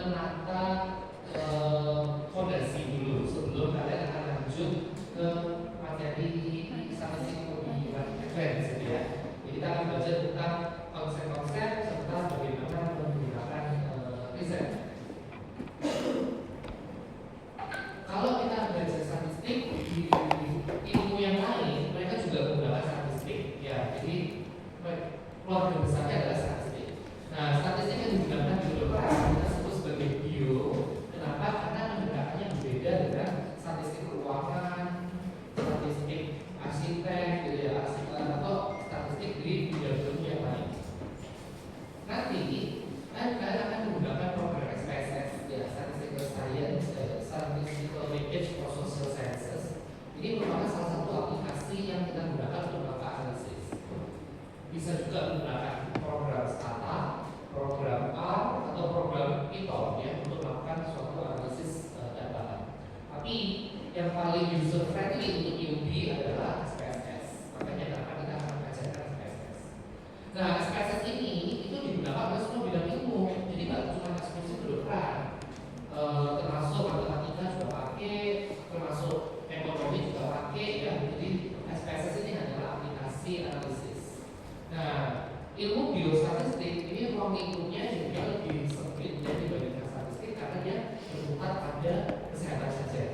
menata fondasi dulu sebelum kalian akan lanjut ke materi statistik lebih advance gitu ya. Jadi kita akan belajar tentang konsep-konsep serta bagaimana menggunakan riset. Kalau kita belajar statistik di ilmu yang lain, mereka juga menggunakan statistik ya. Jadi keluarga besarnya adalah statistik. Nah, statistik yang digunakan di kedokteran kita sebut sebagai bio. Kenapa? Karena pendekatannya berbeda dengan statistik keuangan, statistik arsitek, gitu ya, atau statistik di bidang ilmu yang lain. Nanti kalian akan menggunakan program SPSS, ya, Statistical Science, Statistical Package for Social Sciences. Ini merupakan salah satu aplikasi yang kita gunakan untuk melakukan analisis. Bisa juga menggunakan program Stata, program R, atau program Python ya untuk melakukan suatu analisis data. Tapi yang paling user friendly untuk newbie adalah SPSS. Makanya kenapa kita akan mengajarkan SPSS. Nah, SPSS ini itu digunakan oleh semua bidang ilmu. Jadi nggak cuma eksklusif kedokteran, termasuk matematika juga pakai, termasuk ekonomi juga pakai ya. Jadi SPSS ini adalah aplikasi analisis. Nah, ilmu biostatistik ini ruang lingkupnya juga lebih sempit ya dibandingkan statistik karena dia berputar pada kesehatan saja.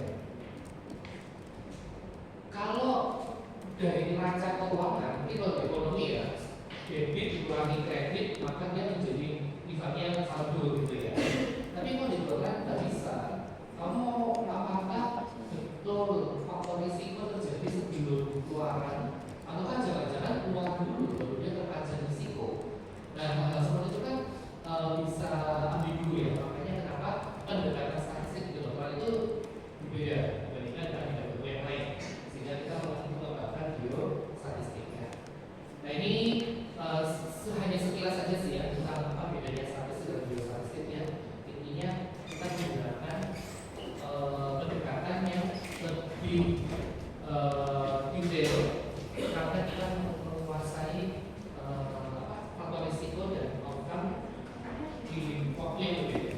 Kalau dari neraca keuangan, ini kalau ekonomi ya, debit dikurangi kredit maka dia menjadi sifatnya saldo gitu ya. Tapi kalau di kedokteran nggak bisa. Kamu apakah betul faktor risiko terjadi sebelum keluaran? Atau kan jangan-jangan uang dulu baru dia terpajang risiko. Nah, hal seperti itu kan bisa ambigu ya. Makanya kenapa pendekatan statistik di kedokteran itu berbeda dibandingkan dengan ilmu yang lain. Sehingga kita mengembangkan biostatistiknya. Nah, ini hanya sekilas saja sih ya tentang apa bedanya statistik dan biostatistik ya. Intinya kita menggunakan pendekatan yang lebih detail karena kita menguasai faktor risiko dan outcome di waktu yang berbeda.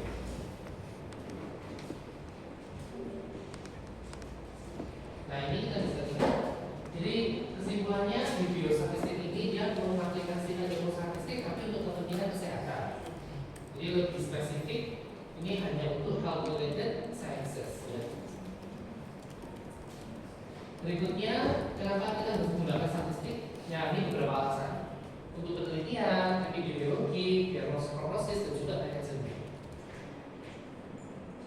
Nah, ini kita bisa lihat. Jadi kesimpulannya di biostatistik ini dia mengaplikasikan ilmu statistik tapi untuk kepentingan kesehatan. Jadi lebih spesifik, ini hanya untuk health related sciences ya. Berikutnya, kenapa kita harus menggunakan statistik? Ya, ini beberapa alasan. Untuk penelitian, epidemiologi, diagnosis, dan juga manajemen.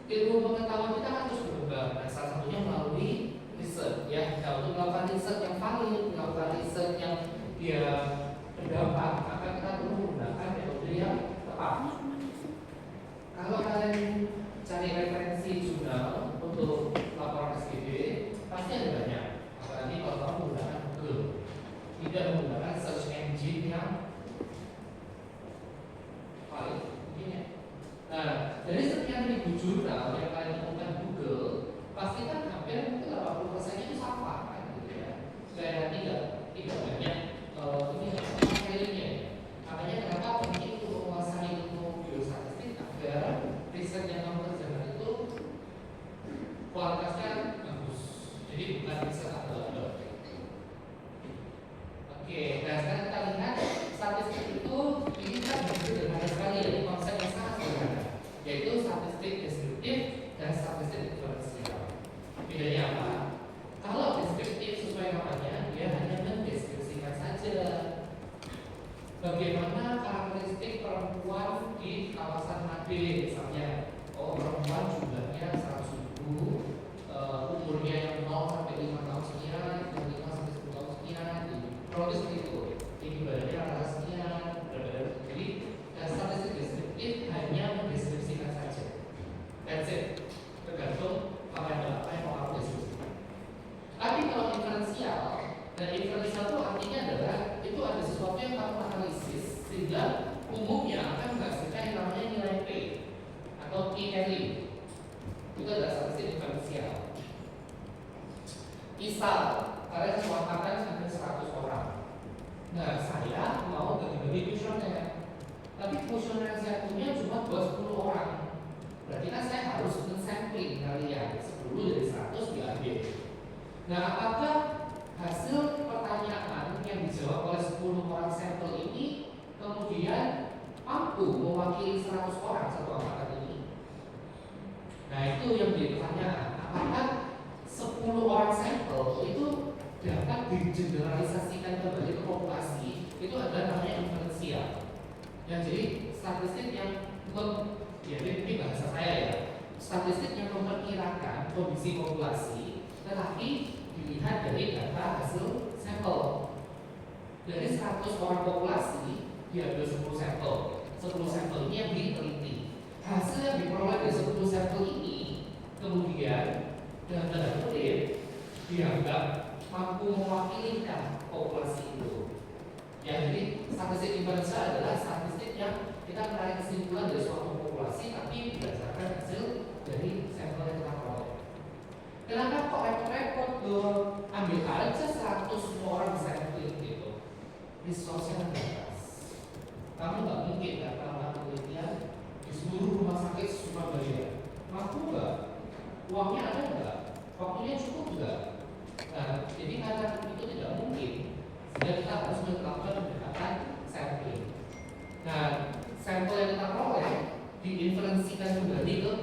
Ilmu pengetahuan kita kan terus berkembang. Nah, salah satunya melalui riset ya. Nah, untuk melakukan riset yang valid, melakukan riset yang dia berdampak, maka kita perlu menggunakan metode yang tepat. Kalau kalian cari referensi jurnal untuk laporan SPB, pasti ada banyak. Apalagi kalau kamu menggunakan Google, tidak menggunakan search engine yang valid, mungkin ya. Nah, dari sekian ribu jurnal yang kalian temukan Google, pasti kan hampir 80% itu sama kan, gitu ya. Kayak tidak banyak ini materinya. Makanya kenapa penting untuk menguasai ilmu biostatistik agar riset yang kamu kerjakan itu kualitasnya bagus. Jadi bukan riset abal-abal. Oke, nah sekarang kita lihat statistik itu ini kan sederhana sekali ya, konsep yang sangat sederhana, yaitu statistik deskriptif dan statistik diferensial. Bedanya apa? Kalau deskriptif sesuai namanya, dia hanya mendeskripsikan saja bagaimana karakteristik perempuan di kawasan Made misalnya. Oh, perempuan jumlahnya 100.000, umurnya yang 0 sampai 5 tahun sekian, yang 5 sampai 10 tahun sekian, kronis seperti itu. Tinggi badannya rata sekian, jadi statistik deskriptif hanya mendeskripsikan saja. That's it. Tergantung apa yang mau kamu deskripsikan. Tapi kalau diferensial, dan diferensial itu artinya adalah itu ada sesuatu yang kamu analisis sehingga umumnya akan menghasilkan yang namanya nilai P atau P-value. Itu adalah statistik diferensial. Misal, kalian mewakilkan sampai 100 orang. Nah, saya mau bagi-bagi kuesioner, tapi kuesioner saya punya cuma buat 10 orang. Berarti kan saya harus men-sampling kalian 10 dari 100 diambil. Nah, apakah hasil pertanyaan yang dijawab oleh 10 orang sampel ini kemudian mampu mewakili 100 orang satu angkatan ini? Nah, itu yang menjadi pertanyaan. Apakah 10 orang sampel itu dapat digeneralisasikan kembali ke populasi? Itu adalah namanya inferensial. Yang jadi statistik yang ya ini bahasa saya ya, statistik yang memperkirakan kondisi populasi, tetapi dilihat dari data hasil sampel. Dari 100 orang populasi diambil 10 sampel. 10 sampel ini yang diteliti. Hasil yang diperoleh dari 10 sampel ini kemudian dengan tanda kutip dianggap mampu mewakilikan populasi itu. Ya, jadi statistik inferensial adalah statistik yang kita menarik kesimpulan dari suatu populasi tapi berdasarkan hasil dari sampel yang kita peroleh. Kenapa kok repot-repot dong? Ambil aja 100 orang sampling gitu. Resource-nya terbatas. Kamu nggak mungkin datang penelitian di seluruh rumah sakit Surabaya. Mampu nggak? Uangnya ada nggak? Waktunya cukup nggak? Nah, jadi karena itu tidak mungkin, sehingga kita harus melakukan pendekatan sampling. Nah, sampel yang kita peroleh diinferensikan kembali ke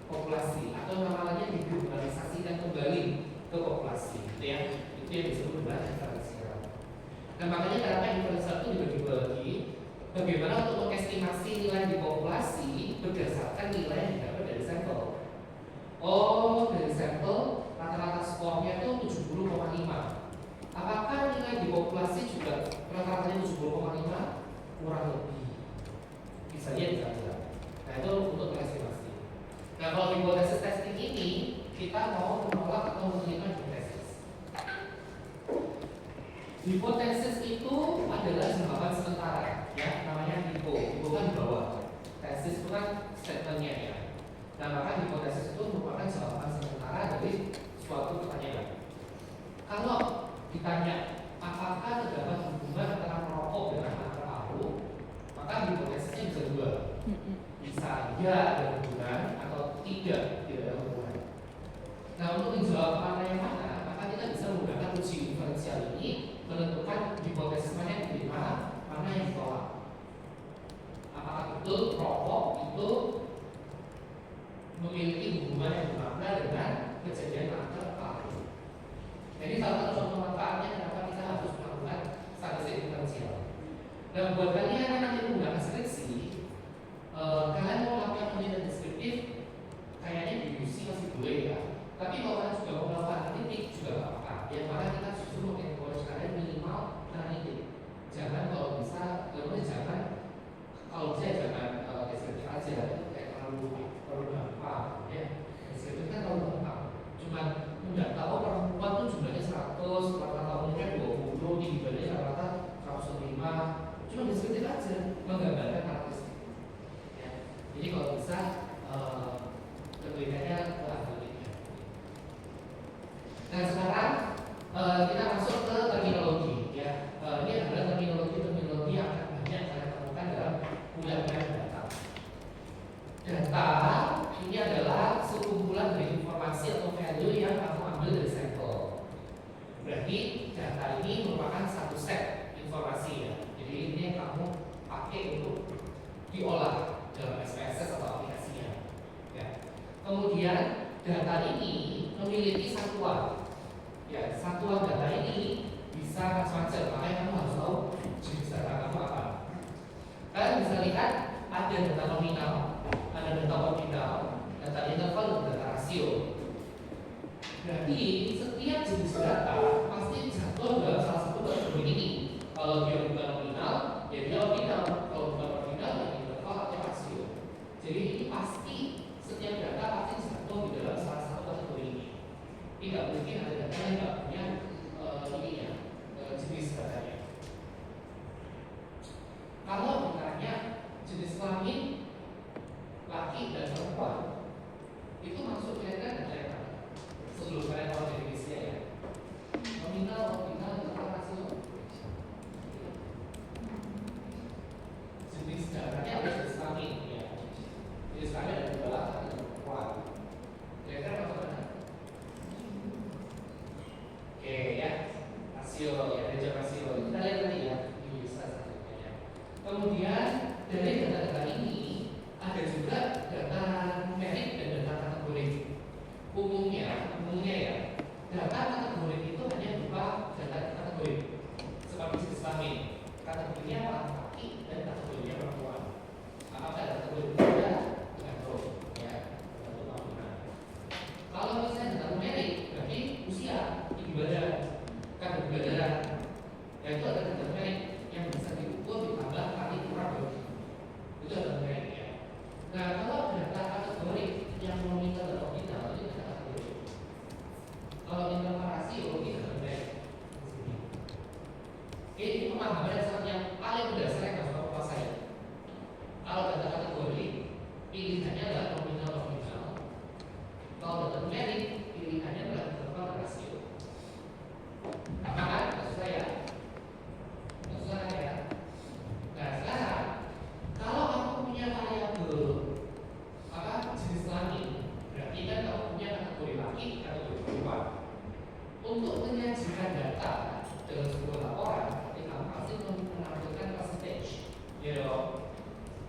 populasi atau namanya digeneralisasikan kembali ke populasi. Itu yang disebut dengan inferensial. Nah, makanya kenapa inferensial itu dibagi-bagi, bagaimana untuk mengestimasi nilai di populasi berdasarkan nilai yang didapat dari sampel. Oh, dari sampel rata-rata skornya itu 70,5. Apakah nilai di populasi juga rata-ratanya 70,5? Kurang lebih. Bisa aja. Nah, itu untuk mengestimasi. Nah, kalau hipotesis testing ini kita mau menolak atau menerima hipotesis. Hipotesis itu adalah jawaban sementara, ya, namanya hipo. Hipo kan di bawah. Tesis itu kan statementnya ya. Nah, maka hipotesis itu merupakan jawaban sementara dari suatu pertanyaan. Kalau ditanya apakah terdapat hubungan antara merokok dengan kanker paru, maka hipotesisnya bisa dua. Bisa ya ada hubungan atau tidak ada hubungan. Nah, untuk menjawab mana yang mana, maka kita bisa menggunakan uji diferensial ini menentukan hipotesis mana yang diterima, mana yang ditolak. Apakah betul rokok itu memiliki hubungan yang bermakna dengan kejadian kanker paru? Jadi salah satu contoh manfaatnya kenapa kita harus melakukan statistik diferensial. Dan buat kalian yang nanti menggunakan skripsi, kalian mau melakukan penelitian deskriptif, kayaknya di UC masih boleh ya. Tapi kalau kalian juga mau melakukan analitik juga nggak apa-apa. Ya, maka kita justru mengencourage kalian minimal analitik. Jangan kalau bisa, jangan kalau saya jangan deskriptif aja, itu kayak terlalu gampang ya. Deskriptif kan terlalu gampang. Cuman udah tahu perempuan tuh jumlahnya 100, rata-rata umurnya 20, tinggi badannya rata-rata 105. Cuma deskriptif aja, menggambarkan karakteristik. Ya. Jadi kalau bisa penelitiannya ke analitiknya. Nah, sekarang kita masuk ke terminologi ya. Ini adalah terminologi yang akan banyak saya temukan dalam kuliah-kuliah data. Data ini adalah sekumpulan dari informasi atau value yang kamu ambil dari sampel. Berarti data ini merupakan satu set informasi ya. Jadi ini yang kamu pakai untuk diolah dalam SPSS atau aplikasinya. Ya. Kemudian data ini memiliki satuan. Ya, satuan data ini bisa macam-macam. Makanya kamu harus tahu jenis data kamu apa. Kalian bisa lihat ada data nominal, ada data ordinal, data interval, dan data rasio. Berarti setiap jenis data pasti jatuh dalam salah satu kategori ini. Kalau dia bukan nominal, ya dia ordinal. Kalau bukan ordinal, ya interval atau rasio. Jadi ini pasti setiap data pasti jatuh di dalam salah satu kategori ini. Tidak mungkin ada data yang tidak punya jenis datanya. Kalau ditanya jenis kelamin laki dan perempuan, itu masuk kira-kira data yang mana? Sebelum kalian tahu definisinya ya.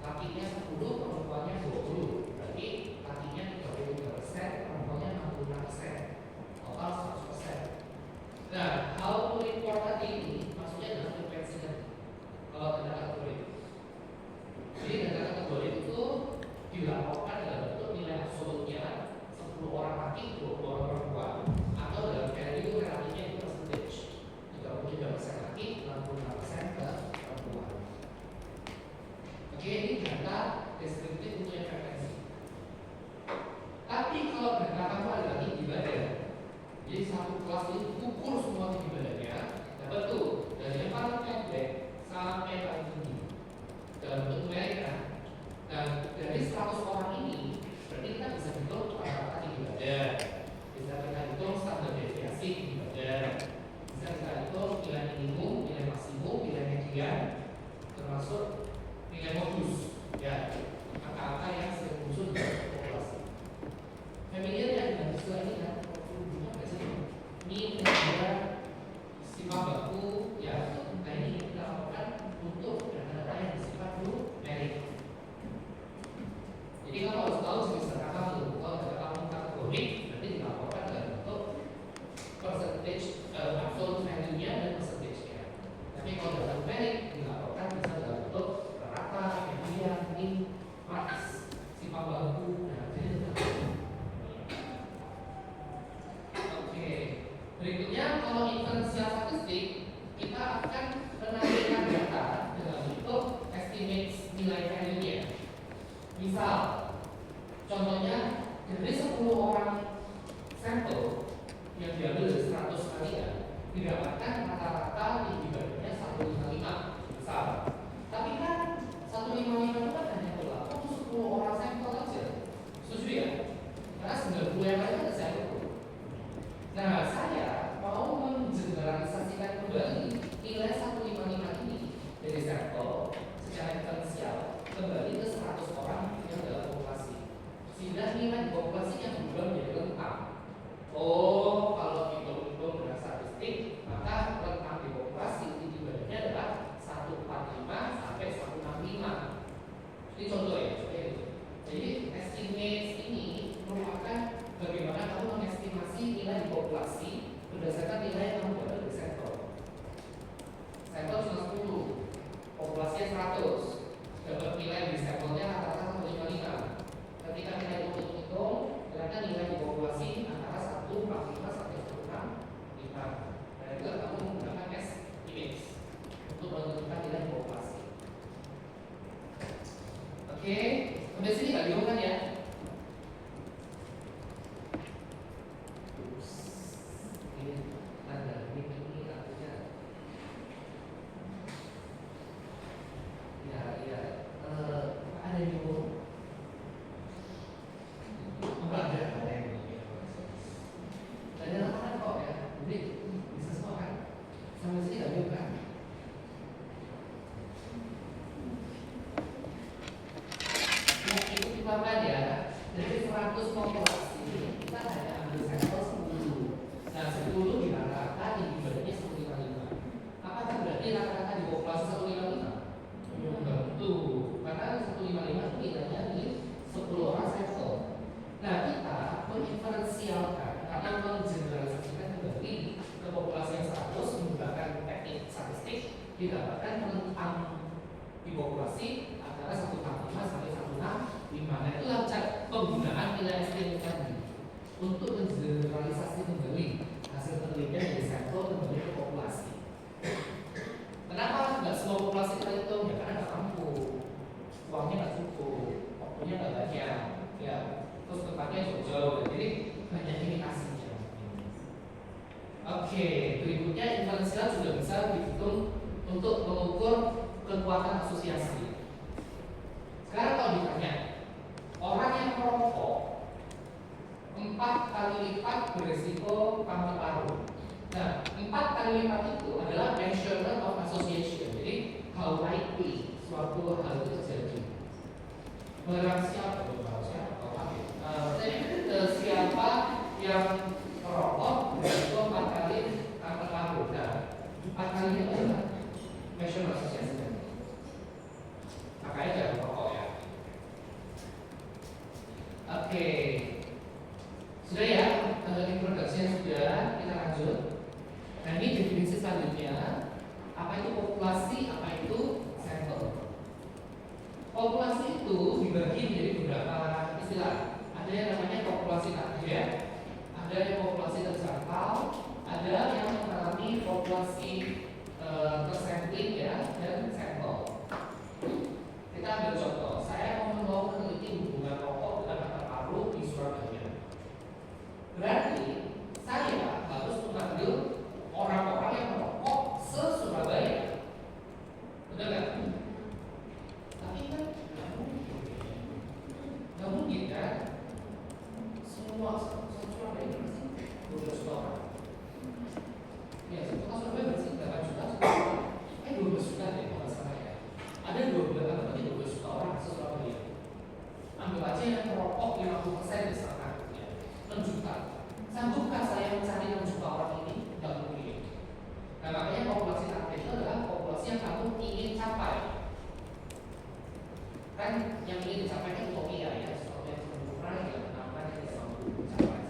lakinya 10, perempuannya 20. Berarti lakinya 33%, perempuannya 66%. Total 100%. Nah, how to report tadi ini maksudnya adalah frekuensinya. Kalau data kategori, jadi data kategori itu dilaporkan dalam bentuk nilai absolutnya 10 orang laki, 20 orang perempuan, atau dalam value relasinya itu percentage 33% laki, 66% ke perempuan. Oke, ini data deskriptif untuk yang frekuensi. Tapi kalau data kamu ada lagi di badan, jadi satu kelas ini ukur semua tinggi badannya, dapat tuh dari yang paling pendek sampai paling tinggi dalam bentuk numerik. Dan dari 100 orang ini berarti kita bisa hitung rata-rata tinggi badan, bisa kita hitung standar deviasi tinggi badan, bisa kita hitung nilai minimum, nilai maksimum, nilai median, termasuk nilai modus, ya, angka-angka yang sering muncul di populasi. Familiar ya dengan istilah ini kan? Ini adalah sifat baku, ya. Nah ini kita lakukan untuk data-data yang bersifat numerik. Jadi kamu harus tahu jenis data kamu. Kalau data kamu kategorik, berarti dilaporkan dalam bentuk percentage, absolute value-nya dan percentage-nya. Tapi kalau data numerik dilaporkan bisa dalam bentuk rata, median, min, max, sifat baku. Nah, jadi oke. Berikutnya kalau inferensial statistik, kita akan menampilkan data dalam bentuk estimate nilai value-nya. Misal, contohnya dari 10 orang sampel yang diambil dari 100 kalian didapatkan rata-rata tinggi badannya 155 misal. Tapi kan 155 itu kan hanya berlaku untuk 10 orang sampel saja. Setuju ya? Karena 90 yang lain ada sampel. Nah, saya mau mengeneralisasikan kembali nilai 155 ini dari sampel secara diferensial kembali ke 100 orang yang dalam populasi, sehingga nilai populasinya berubah menjadi rentang. Oh, kalau hitung-hitung dengan statistik, maka rentang di populasi tinggi badannya adalah 145 sampai 165. Ini contoh ya, jadi estimate ini merupakan bagaimana kamu mengestimasi nilai di populasi berdasarkan nilai yang kamu dapat dari sampel. Sampel cuma 10, populasinya 100. Dapat nilai di sampelnya rata-rata 155. Ketika kita hitung-hitung, ternyata nilai di populasi antara 145 sampai 165. Dan itu kamu menggunakan estimate untuk menentukan nilai di populasi. Oke, sampai sini nggak bingung kan ya? Ini tanda ini artinya. Ya, ada yang bingung. Ada yang bingung. Ada apa kok ya? Jadi bisa semua kan? Sampai sini nggak bingung kan? Ya, itu dipakai ya. Dari 100 populasi kita hanya ambil sampel 10. Nah, 10 di rata-rata tinggi badannya 155. Apakah berarti rata-rata di populasi 155? Tentu, karena 155 itu nilainya di 10 orang sampel. Nah, kita menginferensialkan karena menggeneralisasikan kembali ke populasi yang 100 menggunakan teknik statistik, didapatkan rentang di populasi antara 145 sampai 165. Nah, itulah penggunaan nilai estimate tadi untuk menggeneralisasi kembali hasil penelitian dari sampel kembali ke populasi. Kenapa nggak semua populasi kita hitung? Ya karena nggak mampu, uangnya nggak cukup, waktunya nggak banyak, ya terus tempatnya jauh-jauh, jadi banyak limitasinya. Oke, berikutnya inferensial sudah bisa dihitung untuk mengukur kekuatan asosiasi. Sekarang kalau ditanya, orang yang merokok 4 kali lipat berisiko kanker paru. Nah, 4 kali lipat itu adalah measurement of association. Jadi, how likely suatu hal itu terjadi. Barang siapa? Siapa yang merokok berisiko 4 kali kanker paru. Nah, 4 kali itu adalah measurement association. Makanya jangan merokok ya. Oke, sudah ya, introduction sudah, kita lanjut. Nah ini definisi selanjutnya, apa itu populasi, apa itu sampel. Populasi itu dibagi menjadi beberapa istilah. Ada yang namanya populasi target, ada yang populasi terjangkau, ada yang mengalami populasi tersampling ya, dan sampel. Kita ambil contoh, saya mau meneliti hubungan rokok dengan kanker paru di Surabaya. Berarti saya harus mengambil orang-orang yang merokok se-Surabaya. Betul nggak? Tapi kan nggak mungkin kan? Semua Surabaya bersih 12 juta orang. Ya, semua Surabaya bersih 8 juta. 12 juta deh kalau nggak salah ya. Ada 12 juta orang se-Surabaya. Ambil aja yang merokok 50% di sana, ya. 6 juta. Sanggupkah saya mencari 6 juta orang ini? Tidak mungkin. Nah makanya populasi target itu adalah populasi yang kamu ingin capai. Kan yang ingin dicapai kan utopia ya, sesuatu yang sempurna yang benar-benar yang bisa dicapai.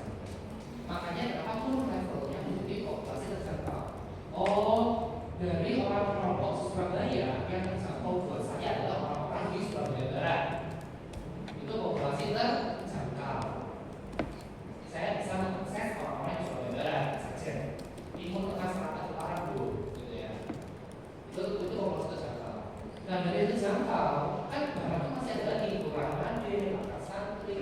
Makanya apapun levelnya menjadi populasi terjangkau. Oh, dari orang merokok Surabaya yang terjangkau buat saya adalah orang-orang di Surabaya Barat. Itu populasi terjangkau. Saya bisa mengakses orang-orang yang Surabaya Barat saja. Timur Tengah Selatan Utara dulu, gitu ya. Itu populasi terjangkau. Dan dari terjangkau kan barangnya masih ada lagi Kelurahan Made, Makassar Santri,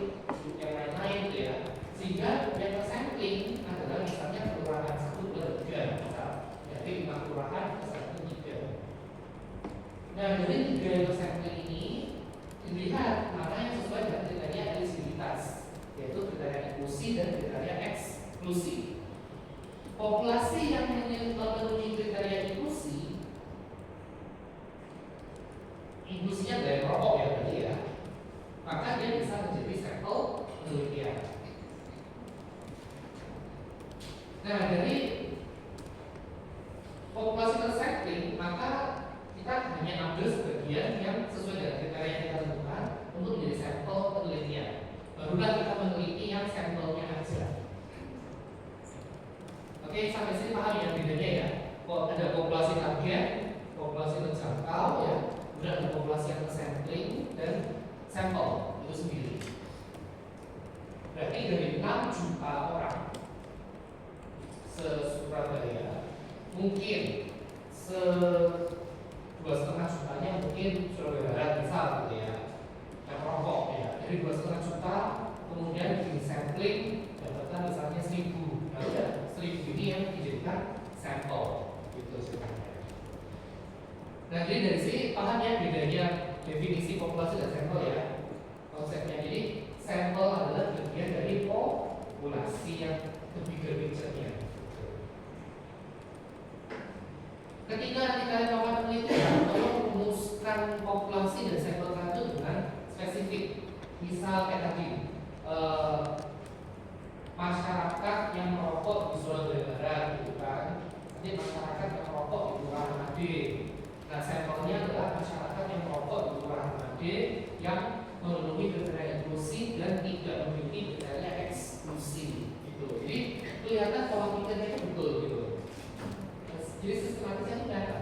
yang lain-lain gitu ya. Sehingga yang tersampling adalah misalnya Kelurahan 1, 2, 3 misal. Jadi 5 kelurahan ke 1, 3. Nah dari 3 yang tersampling ini dilihat mana yang sesuai dengan kriteria eligibilitas, yaitu kriteria inklusi dan kriteria eksklusi. Populasi yang memenuhi kriteria inklusi, inklusinya dari rokok ya tadi ya, maka dia bisa menjadi sampel penelitian. Nah dari populasi tersampling, maka kita hanya ambil sebagian yang sesuai dengan kriteria yang kita tentukan untuk menjadi sampel penelitian. Barulah kita meneliti yang sampelnya aja. Oke, sampai sini paham ya bedanya ya? Kok ada populasi target, populasi terjangkau ya, kemudian ada populasi yang tersampling dan sampel itu sendiri. Berarti dari 6 juta orang se-Surabaya, mungkin se-2,5 jutanya mungkin Surabaya Barat misal gitu ya, yang rokok ya. Dari 2,5 juta kemudian di sampling dapatkan misalnya 1000. Nah udah 1000 ini yang dijadikan sampel gitu sebenarnya. Nah jadi dari sini paham ya bedanya definisi populasi dan sampel ya konsepnya. Jadi sampel adalah bagian dari populasi yang bigger picture-nya. Ketika kalian melakukan penelitian, tolong rumuskan populasi dan sampel itu dengan spesifik. Misal kayak tadi, masyarakat yang merokok di Surabaya Barat, gitu kan? Jadi masyarakat yang merokok di Kelurahan Made. Nah, sampelnya adalah masyarakat yang merokok di Kelurahan Made yang memenuhi kriteria inklusi dan tidak memiliki kriteria eksklusi. Gitu. Jadi kelihatan pola pikirnya itu betul gitu. Jadi sistematisnya itu nyata.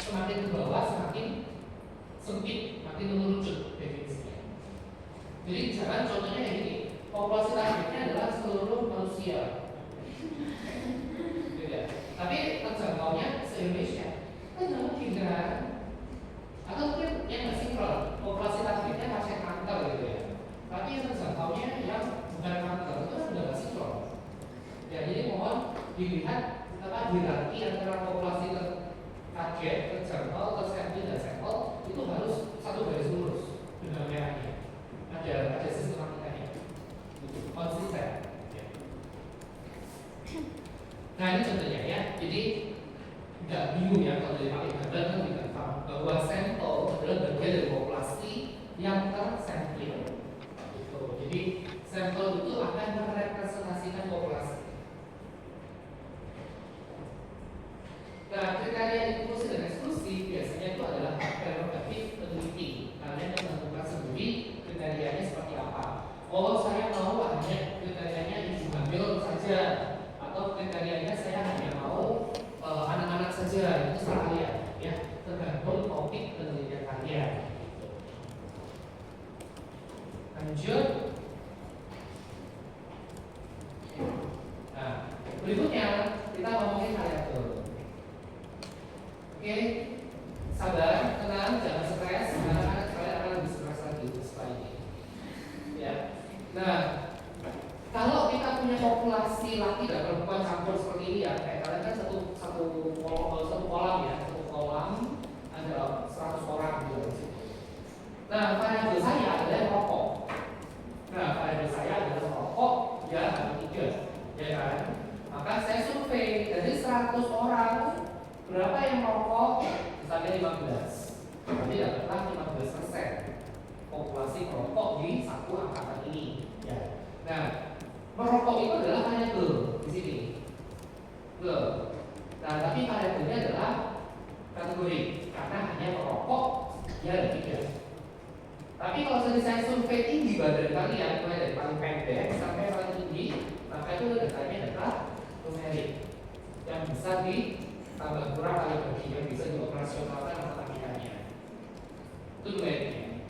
Semakin ke bawah semakin sempit, makin mengerucut definisinya. Jadi misalkan contohnya kayak gini, populasi targetnya adalah seluruh manusia. Gitu ya. Tapi terjangkaunya se-Indonesia. Kan nggak mungkin kan? Atau mungkin yang nggak sinkron, populasi targetnya pasien kanker gitu ya. Tapi yang terjangkaunya yang bukan kanker itu kan udah nggak sinkron. Ya jadi mohon dilihat hierarki antara populasi target, terjangkau, tersampling dan sampel itu harus satu garis lurus benang merahnya. Ada sistematikanya, konsisten. Ya. Nah ini contohnya ya. Jadi nggak bingung ya kalau dari pakai gambar kan kita paham bahwa sampel adalah bagian dari Lanjut. Nah, berikutnya kita ngomongin variabel. Oke, sabar, tenang, jangan stres, karena kalian akan lebih stres lagi setelah ini. Ya. Nah, kalau kita punya populasi laki dan perempuan campur seperti ini ya, kayak kalian kan satu kolam ya, satu kolam ada 100 orang gitu di situ. Nah, variabel saya adalah rokok. Nah, variabel saya adalah rokok, ya ada 3, ya kan? Maka saya survei dari 100 orang berapa yang merokok, misalnya 15. Berarti dapatlah 15% populasi perokok di satu angkatan ini. Ya. Nah, merokok itu adalah variabel di sini. Nah, tapi variabelnya adalah kategori karena hanya merokok ya ada 3. Tapi kalau saya survei tinggi badan kalian, mulai dari paling pendek sampai paling tinggi, maka itu datanya data numerik yang bisa ditambah kurang kali bagi, yang bisa dioperasionalkan matematikanya. Itu numeriknya.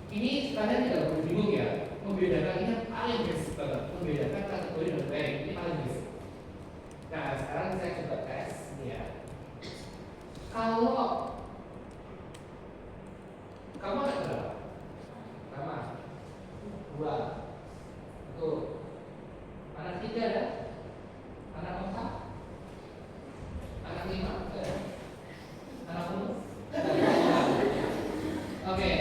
Ini kalian tidak perlu bingung ya, membedakan ini paling basic banget, membedakan kategori dan numerik ini paling basic. Nah, sekarang saya coba tes ya. Kalau kamu ada berapa? Pertama, 2, betul. Anak 3 ada? Anak 4? Anak 5? Ada? Anak 6? Oke.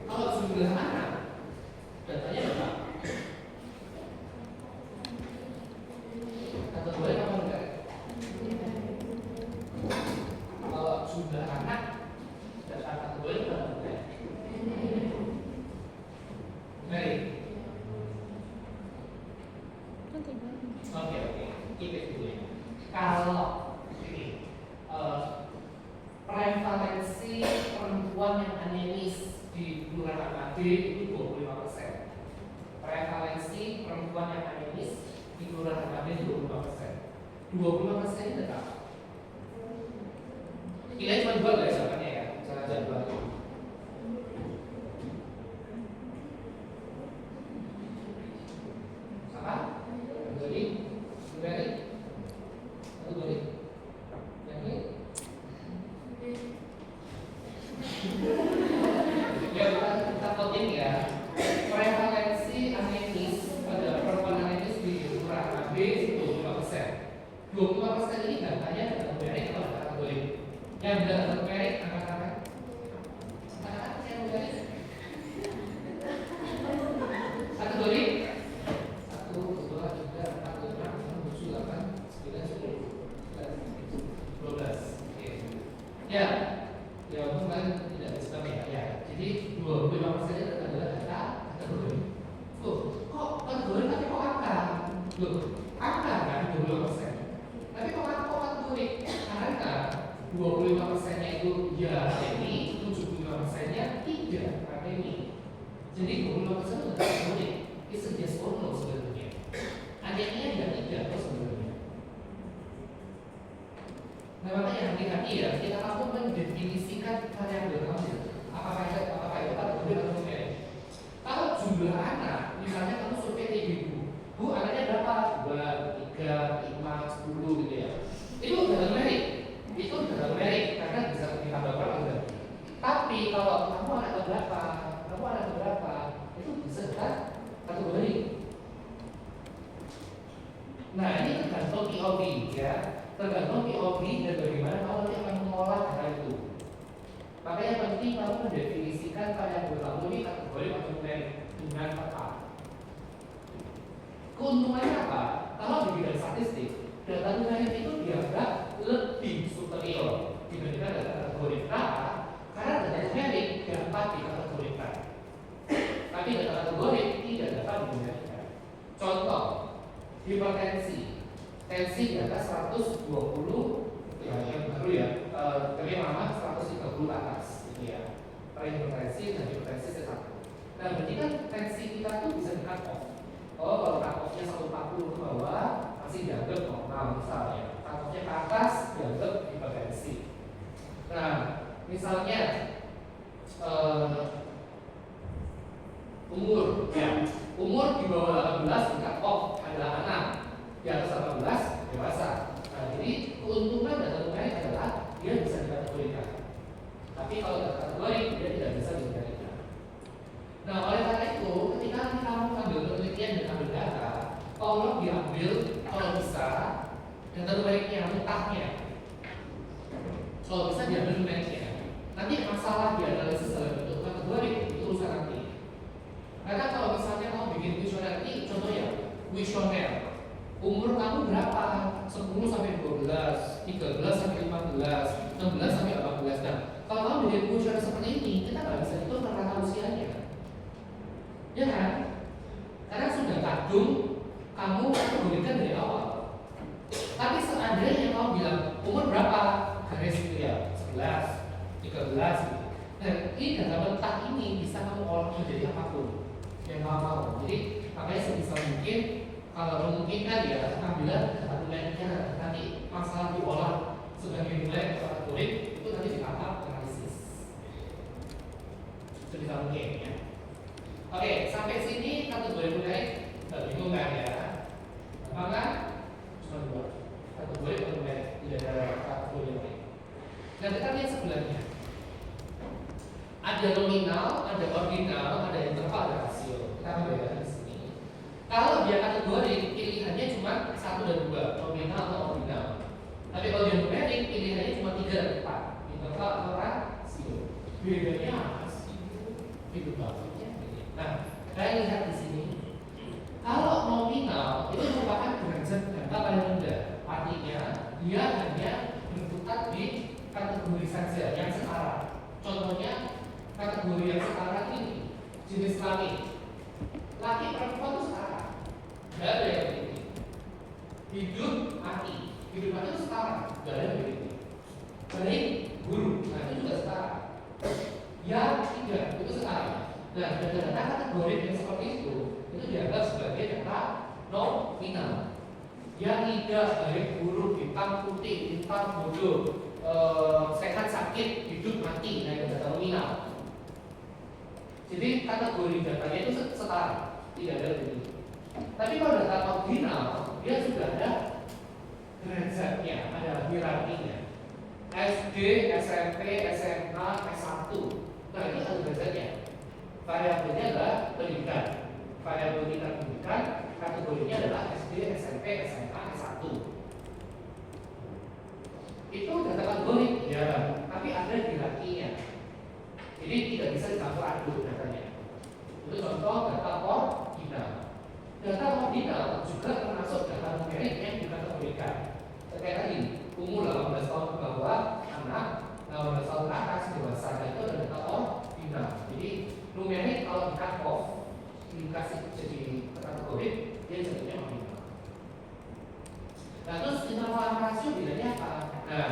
Kalau jumlah anak, datanya berapa? Kategori apa enggak? Kalau jumlah anak, data kategori apa enggak? Baik. Oke, keep it dulu ya. Kalau ini prevalensi perempuan yang anemis di kelurahan AD itu 25%. Prevalensi perempuan yang anemis di kelurahan AD 25%. 25% ini tetap. Nilai cuma 2 guys, jawabannya ya. Cara jadwal. Apa? Jadi, dari kategori. Yang ini? Ya, kita coding ya. Prevalensi anemis pada perempuan anemis di kelurahan AB itu 25%. 25% ini datanya data numerik atau data kategori? Yang data numerik angkat-angkat. Angkat-angkat yang numerik. Kategori 1, 2, 3, 4, 5, 6, 7, 8, 9, 10, 11, 12. Oke. Ya, ya bukan tidak bisa ya. Jadi 25% itu adalah data kategori. Tuh, kok kategori tapi kok angka? Loh, angka kan 25%. Tapi kok kategori? Karena 25%-nya itu ya ini, 75%-nya tidak ini. Jadi 25% itu kategori. Itu just or no sebenarnya. Adanya tidak kok sebenarnya. Nah, makanya hati-hati ya, kita mampu mendefinisikan variabel kamu. Apakah itu kategori atau numerik? Kalau jumlah anak, misalnya kamu survei ibu, bu anaknya berapa? 2, 3, 5, 10 gitu ya. Itu data numerik. Itu data numerik karena bisa ditambah berapa enggak. Tapi kalau kamu anak berapa, itu bisa data kategori. Nah, ini tergantung POV ya. Tergantung POV dan bagaimana kamu nanti akan mengolah data itu. Makanya penting kamu mendefinisikan variabel kamu ini kategori atau numerik dengan tepat. Keuntungannya apa? Kalau di bidang statistik, data numerik itu dianggap lebih superior dibandingkan data kategori. Kenapa? Karena data numerik dapat dikategorikan, tapi data kategori tidak dapat dikategorikan. Contoh, hipertensi, tensi di atas 120 ya, yang baru ya, tapi lama 130 atas, gitu ya. Hipertensi dan hipertensi sesat. Nah, berarti kan tensi kita tuh bisa di cut off. Oh, kalau cut off-nya 140 ke bawah masih dianggap normal misalnya. Cut off-nya ke atas dianggap hipertensi. Nah, misalnya Umur, ya. Umur di bawah 18 di cut off adalah anak, di atas 18 dewasa. Nah, jadi keuntungan data numerik adalah dia bisa dikategorikan. Tapi kalau data kategori dia tidak bisa dikategorikan. Nah, oleh karena itu, ketika kamu ambil penelitian dan ambil data, tolong diambil kalau bisa data numeriknya, mutahnya. Kalau bisa diambil numeriknya. Nanti masalah dianalisis dalam bentuk kategori itu urusan nanti. Karena kalau misalnya kamu bikin kuesioner ini, contohnya kuesioner, umur kamu berapa? 10 sampai 12, 13 sampai 15, 16 sampai 18. Nah, kalau kamu bikin kuesioner seperti ini, kita nggak bisa hitung rata usianya, ya kan? Karena sudah kadung kamu berikan dari awal. Tapi seandainya kamu bilang umur berapa, garis itu ya 11, 13 gitu. Dan ini data mentah ini bisa kamu olah menjadi apapun yang kamu mau. Jadi makanya sebisa mungkin kalau memungkinkan ya ambillah data numeriknya, nanti masalah diolah sebagai nilai kategorik itu nanti di tahap analisis. Sebisa mungkin ya. Oke, sampai sini kategori numerik bingung kan ya? Maka cuma dua kategori numerik, tidak ada kategori lain. Dan kita lihat sebelahnya. Ada nominal, ada ordinal, ada interval, ada rasio. Kita akan bedakan di sini. Kalau dia kategori, pilihannya cuma 1 dan 2, nominal atau ordinal. Tapi kalau dia numerik, pilihannya cuma 3 dan 4, interval atau rasio. Bedanya apa sih? Itu maksudnya. Nah, saya lihat di sini. Kalau nominal itu merupakan derajat data paling rendah. Artinya dia hanya berputar di kategori saja yang setara. Contohnya kategori yang setara ini jenis kelamin, laki perempuan itu setara, tidak ada yang begini. Hidup mati itu setara, tidak ada yang begini. Baik guru, nah itu juga setara. Ya tidak, itu setara. Nah, data kategori yang seperti itu dianggap sebagai data nominal. Yang tidak baik buruk, hitam putih, hitam bodoh, sehat sakit, hidup mati, nah itu data nominal. Jadi kategori datanya itu setara, tidak ada begini. Tapi kalau data ordinal, dia sudah ada derajatnya, ada hierarkinya. SD, SMP, SMA, S1. Nah itu ada derajatnya. Variabelnya adalah pendidikan. Variabel tingkat pendidikan, kategorinya adalah SD, SMP, SMA, S1. Itu data kategori, ya, tapi ada hierarkinya. Jadi tidak bisa dicampur aduk datanya. Itu contoh data ordinal. Data ordinal juga termasuk data numerik yang dikategorikan. Kayak tadi, umur 18 tahun ke bawah, anak, 18 tahun ke atas, dewasa. Itu adalah data ordinal. Jadi numerik kalau di cut off, dikasih jadi kategori, dia jadinya ordinal. Nah terus interval rasio bedanya apa? Nah,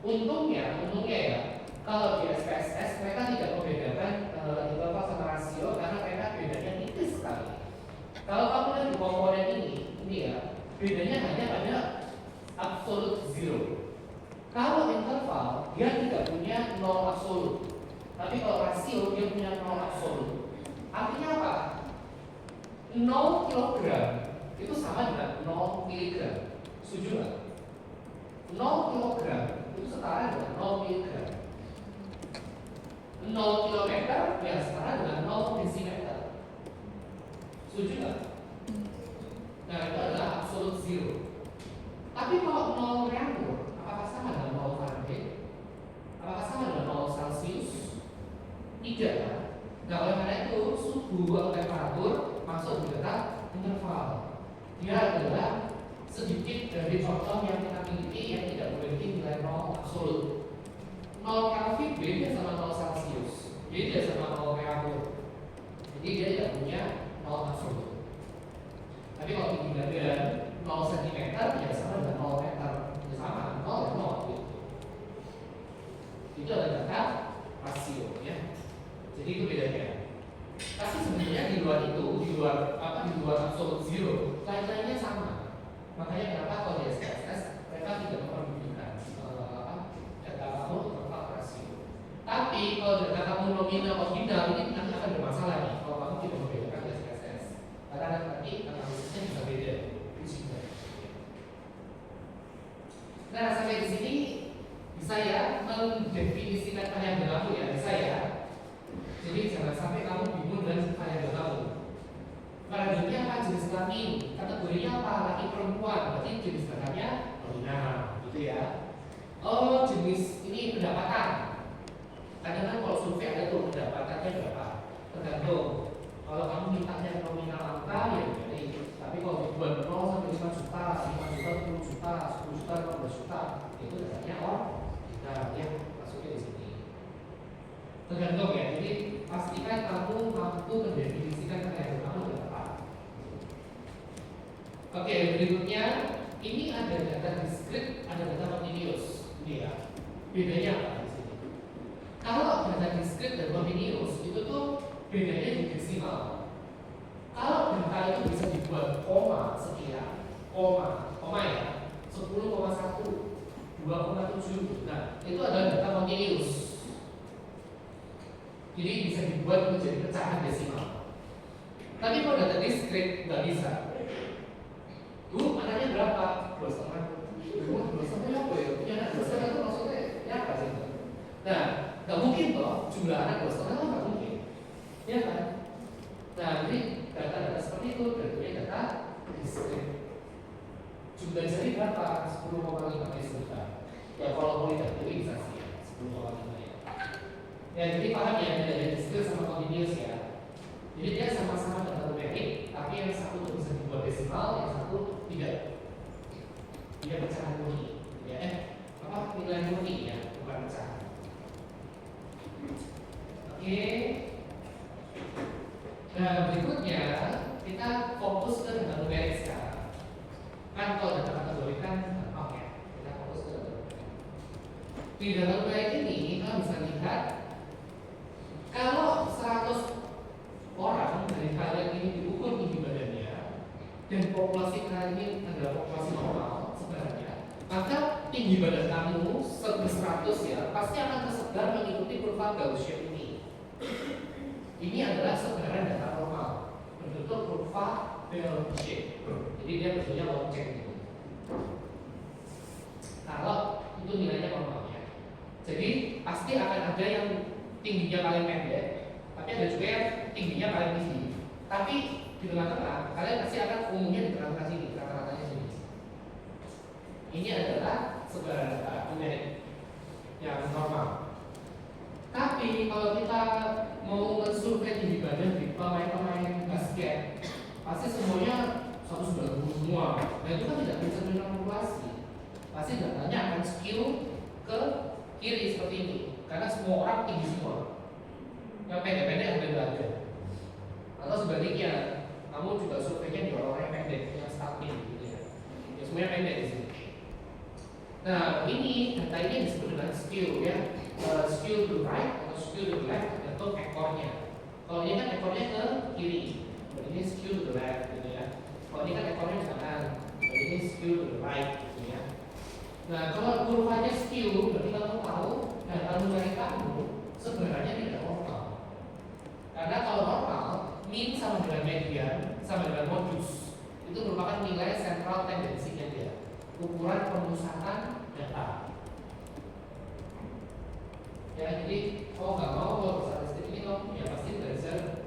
untungnya ya, kalau di SPSS mereka tidak membedakan interval sama rasio karena mereka bedanya tipis sekali. Kalau kamu lihat di komponen ini ya, bedanya hanya pada absolute zero. Kalau interval dia tidak punya nol absolut, tapi kalau rasio dia punya nol absolut. Artinya apa? 0 kg itu sama dengan 0 mg. Setuju nggak? 0 kg itu setara dengan 0 mg. 0 km ya setara dengan 0 desimeter. Setuju nggak? Nah itu adalah absolute zero. Tapi kalau 0 reaktor, apakah sama dengan 0 Fahrenheit? Apakah sama dengan 0 Celsius? Tidak kan? Nah oleh karena itu suhu atau temperatur masuk di data interval. Dia adalah sedikit dari contoh yang kita miliki yang tidak memiliki nilai 0 absolut. 0 Kelvin beda sama 0 Celsius, beda sama 0 reaktor. Jadi dia tidak punya 0 absolut. Tapi kalau tinggi badan 0 cm ya sama dengan 0 meter, ya sama 0 dan 0 gitu. Itu adalah data rasio ya. Jadi itu bedanya. Tapi sebenarnya di luar itu, di luar absolute zero, lain-lainnya sama. Makanya kenapa kalau di SPSS mereka tidak memperdulikan data kamu interval rasio. Tapi kalau data kamu nominal ordinal ini nanti akan bermasalah nih. Kalau kamu tidak membedakan SPSS. Karena nanti analisisnya bisa beda. Nah, sampai di sini bisa ya mendefinisikan variabel kamu ya, bisa ya. Jadi jangan sampai kamu bingung dengan variabel kamu. Variabelnya apa, jenis kelamin, kategorinya apa, laki perempuan, berarti jenis kelaminnya nominal, gitu ya. Oh, jenis ini pendapatan. Kadang kan kalau survei ada tuh pendapatannya berapa, tergantung. Kalau kamu mintanya nominal angka ya jadi. Tapi kalau dibuat 0 sampai 5 juta, 5 juta, 10 juta, 10 juta, 15 juta, itu dasarnya kita yang masuknya di sini. Tergantung ya. Jadi pastikan kamu mampu mendefinisikan variabel kamu dengan tepat. Oke, berikutnya ini ada data diskrit, ada data continuous. Ini ya. Bedanya apa di sini? Kalau data diskrit dan continuous itu tuh bedanya di desimal. Kalau data itu bisa dibuat koma sekian, koma ya, 10,1, 2,7. Nah, itu adalah data continuous. Jadi bisa dibuat menjadi pecahan desimal. Tapi kalau data diskrit nggak bisa. Anaknya berapa? 2,5. 2,5 apa ya? Punya anak 2,5 itu maksudnya ya apa sih? Nah, nggak mungkin toh jumlah anak 2,5 nggak mungkin, ya kan? Nah, jadi data-data seperti itu bentuknya data diskrit. Jumlah jari berapa? 10,5 juta. Ya kalau mau didapuri bisa sih 10,5 ya. Ya jadi paham ya, ada diskrit sama continuous ya. Jadi dia sama-sama data numerik, tapi yang satu bisa dibuat desimal, yang satu tidak. Dia pecahan murni, ya nilai murni ya, bukan pecahan. Oke. Nah berikutnya kita fokus ke data numerik sekarang. Kan kalau data kategori kan oke, kita fokus ke data numerik. Di data numerik ini kita bisa lihat kalau 100 orang dari kalian ini diukur tinggi badannya dan populasi kalian ini adalah populasi normal sebenarnya, maka tinggi badan kamu 100 ya pasti akan tersebar mengikuti kurva Gaussian ini. Ini adalah sebenarnya data normal berbentuk kurva bell shape. Jadi dia bentuknya lonceng gitu. Kalau itu nilainya normal ya. Jadi pasti akan ada yang tingginya paling pendek, tapi ada juga yang tingginya paling tinggi. Tapi di tengah-tengah kalian pasti akan umumnya di tengah-tengah sini, rata-ratanya sini. Ini adalah sebaran data numerik yang normal. Tapi kalau kita mau mensurvei tinggi badan di pemain-pemain basket, pasti semuanya 190 semua. Nah itu kan tidak bisa menentukan populasi. Pasti datanya akan skew ke kiri seperti ini, karena semua orang tinggi semua. Yang pendek-pendek hampir nggak ada. Atau sebaliknya, kamu juga surveinya di orang-orang yang pendek, yang stabil gitu ya. Ya semuanya pendek di sini. Nah ini data ini disebut dengan skew ya. Skew to right atau skew to left atau ekornya. Kalau ini kan ekornya ke kiri, ini skew to the left gitu ya. Kalau ini kan ekornya ke kanan, ini skew to the right gitu ya. Nah kalau kurvanya skew, berarti kamu tahu data numerik kamu sebenarnya tidak normal. Karena kalau normal, mean sama dengan median sama dengan modus itu merupakan nilai sentral tendensinya dia, ukuran pemusatan data. Ya jadi nggak mau kalau statistik ini ya pasti belajar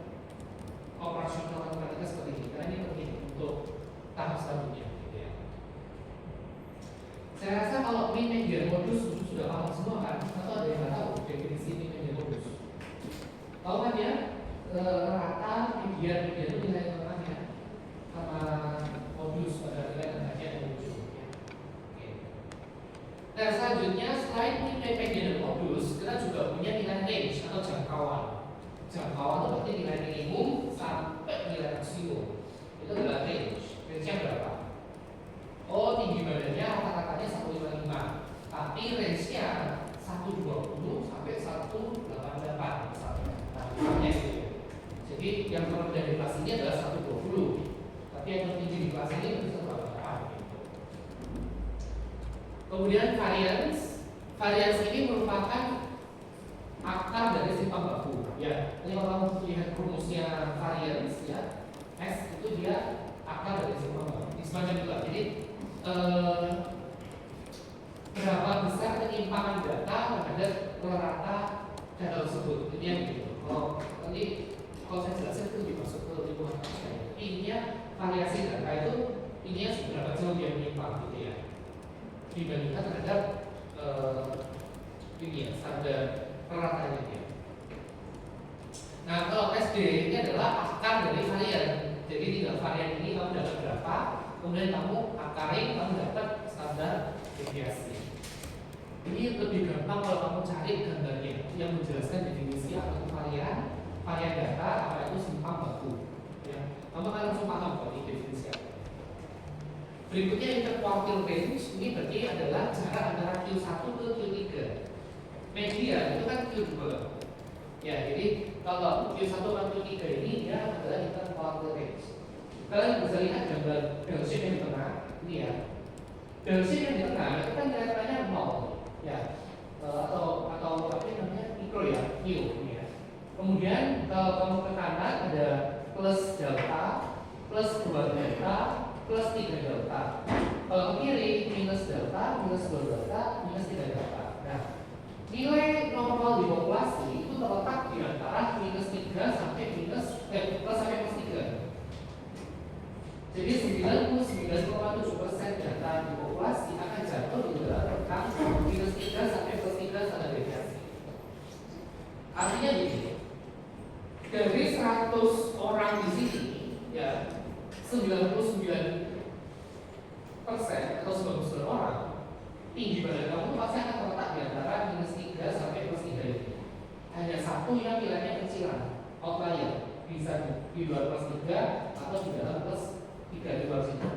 operasional matematika seperti ini karena ini penting untuk tahap selanjutnya gitu ya. Saya rasa kalau mean median modus sudah paham semua kan, atau ada yang nggak tahu definisi mean median modus? Tahu kan ya, rata median itu nilai tengahnya sama modus pada nilai tengahnya yang lucu ya. Oke. Nah selanjutnya selain nilai median dan modus, kita juga punya nilai range atau jangkauan. Jangkauan itu berarti nilai minimum sampai nilai maksimum. Itu adalah range. Range-nya berapa? Oh tinggi badannya rata-ratanya 155, tapi range-nya 120 sampai 188 misalnya. Nah misalnya itu ya. Jadi yang terendah di kelas ini adalah 120, tapi yang tertinggi di kelas ini bisa 188. Kemudian variance ini merupakan akar dari simpang baku. Ya, Ini kalau kamu lihat rumusnya variance ya, S itu dia akar dari sigma baku. Ini semacam itu lah. Jadi berapa besar penyimpangan data terhadap rata data tersebut? Ini yang gitu. Kalau nanti kalau saya jelaskan itu dimasuk ke lingkungan saya. Intinya variasi data itu intinya seberapa jauh dia menyimpang gitu ya, dibandingkan terhadap ini ya standar ratanya dia. Nah kalau SD ini adalah akar dari varian. Jadi tinggal varian ini kamu dapat berapa, kemudian kamu akarin, kamu dapat standar deviasi. Ini lebih gampang kalau kamu cari gambarnya yang menjelaskan definisi apa itu varian data, apa itu simpang baku. Ya, kamu akan langsung paham kalau ini definisi apa. Berikutnya interquartile range ini berarti adalah jarak antara Q1 ke Q3. Media itu kan Q2. Ya, jadi kalau Q1 dan Q3 ini dia adalah interquartile range. Kalian bisa lihat gambar bell shape yang di tengah, ini ya. Bell shape yang di tengah itu kan kira-kiranya 0. Ya, atau apa namanya mikro ya, mu ini ya. Kemudian kalau kamu ke kanan ada plus delta, plus 2 delta, plus 3 delta. Kalau ke kiri minus delta, minus 2 delta, minus 3 delta. Nah, nilai normal di populasi itu terletak di antara minus 3 sampai plus sampai plus 3. Jadi 99,7% data di populasi akan jatuh di dalam rentang minus 3 sampai plus 3 standar deviasi. Artinya begini, dari 100 orang di sini, ya 99% atau 99 orang tinggi badan kamu pasti akan terletak di antara minus 3 sampai plus 3 ini. Hanya satu yang nilainya kecilan, outlier, bisa di luar plus 3 atau di dalam plus 3 di luar situ.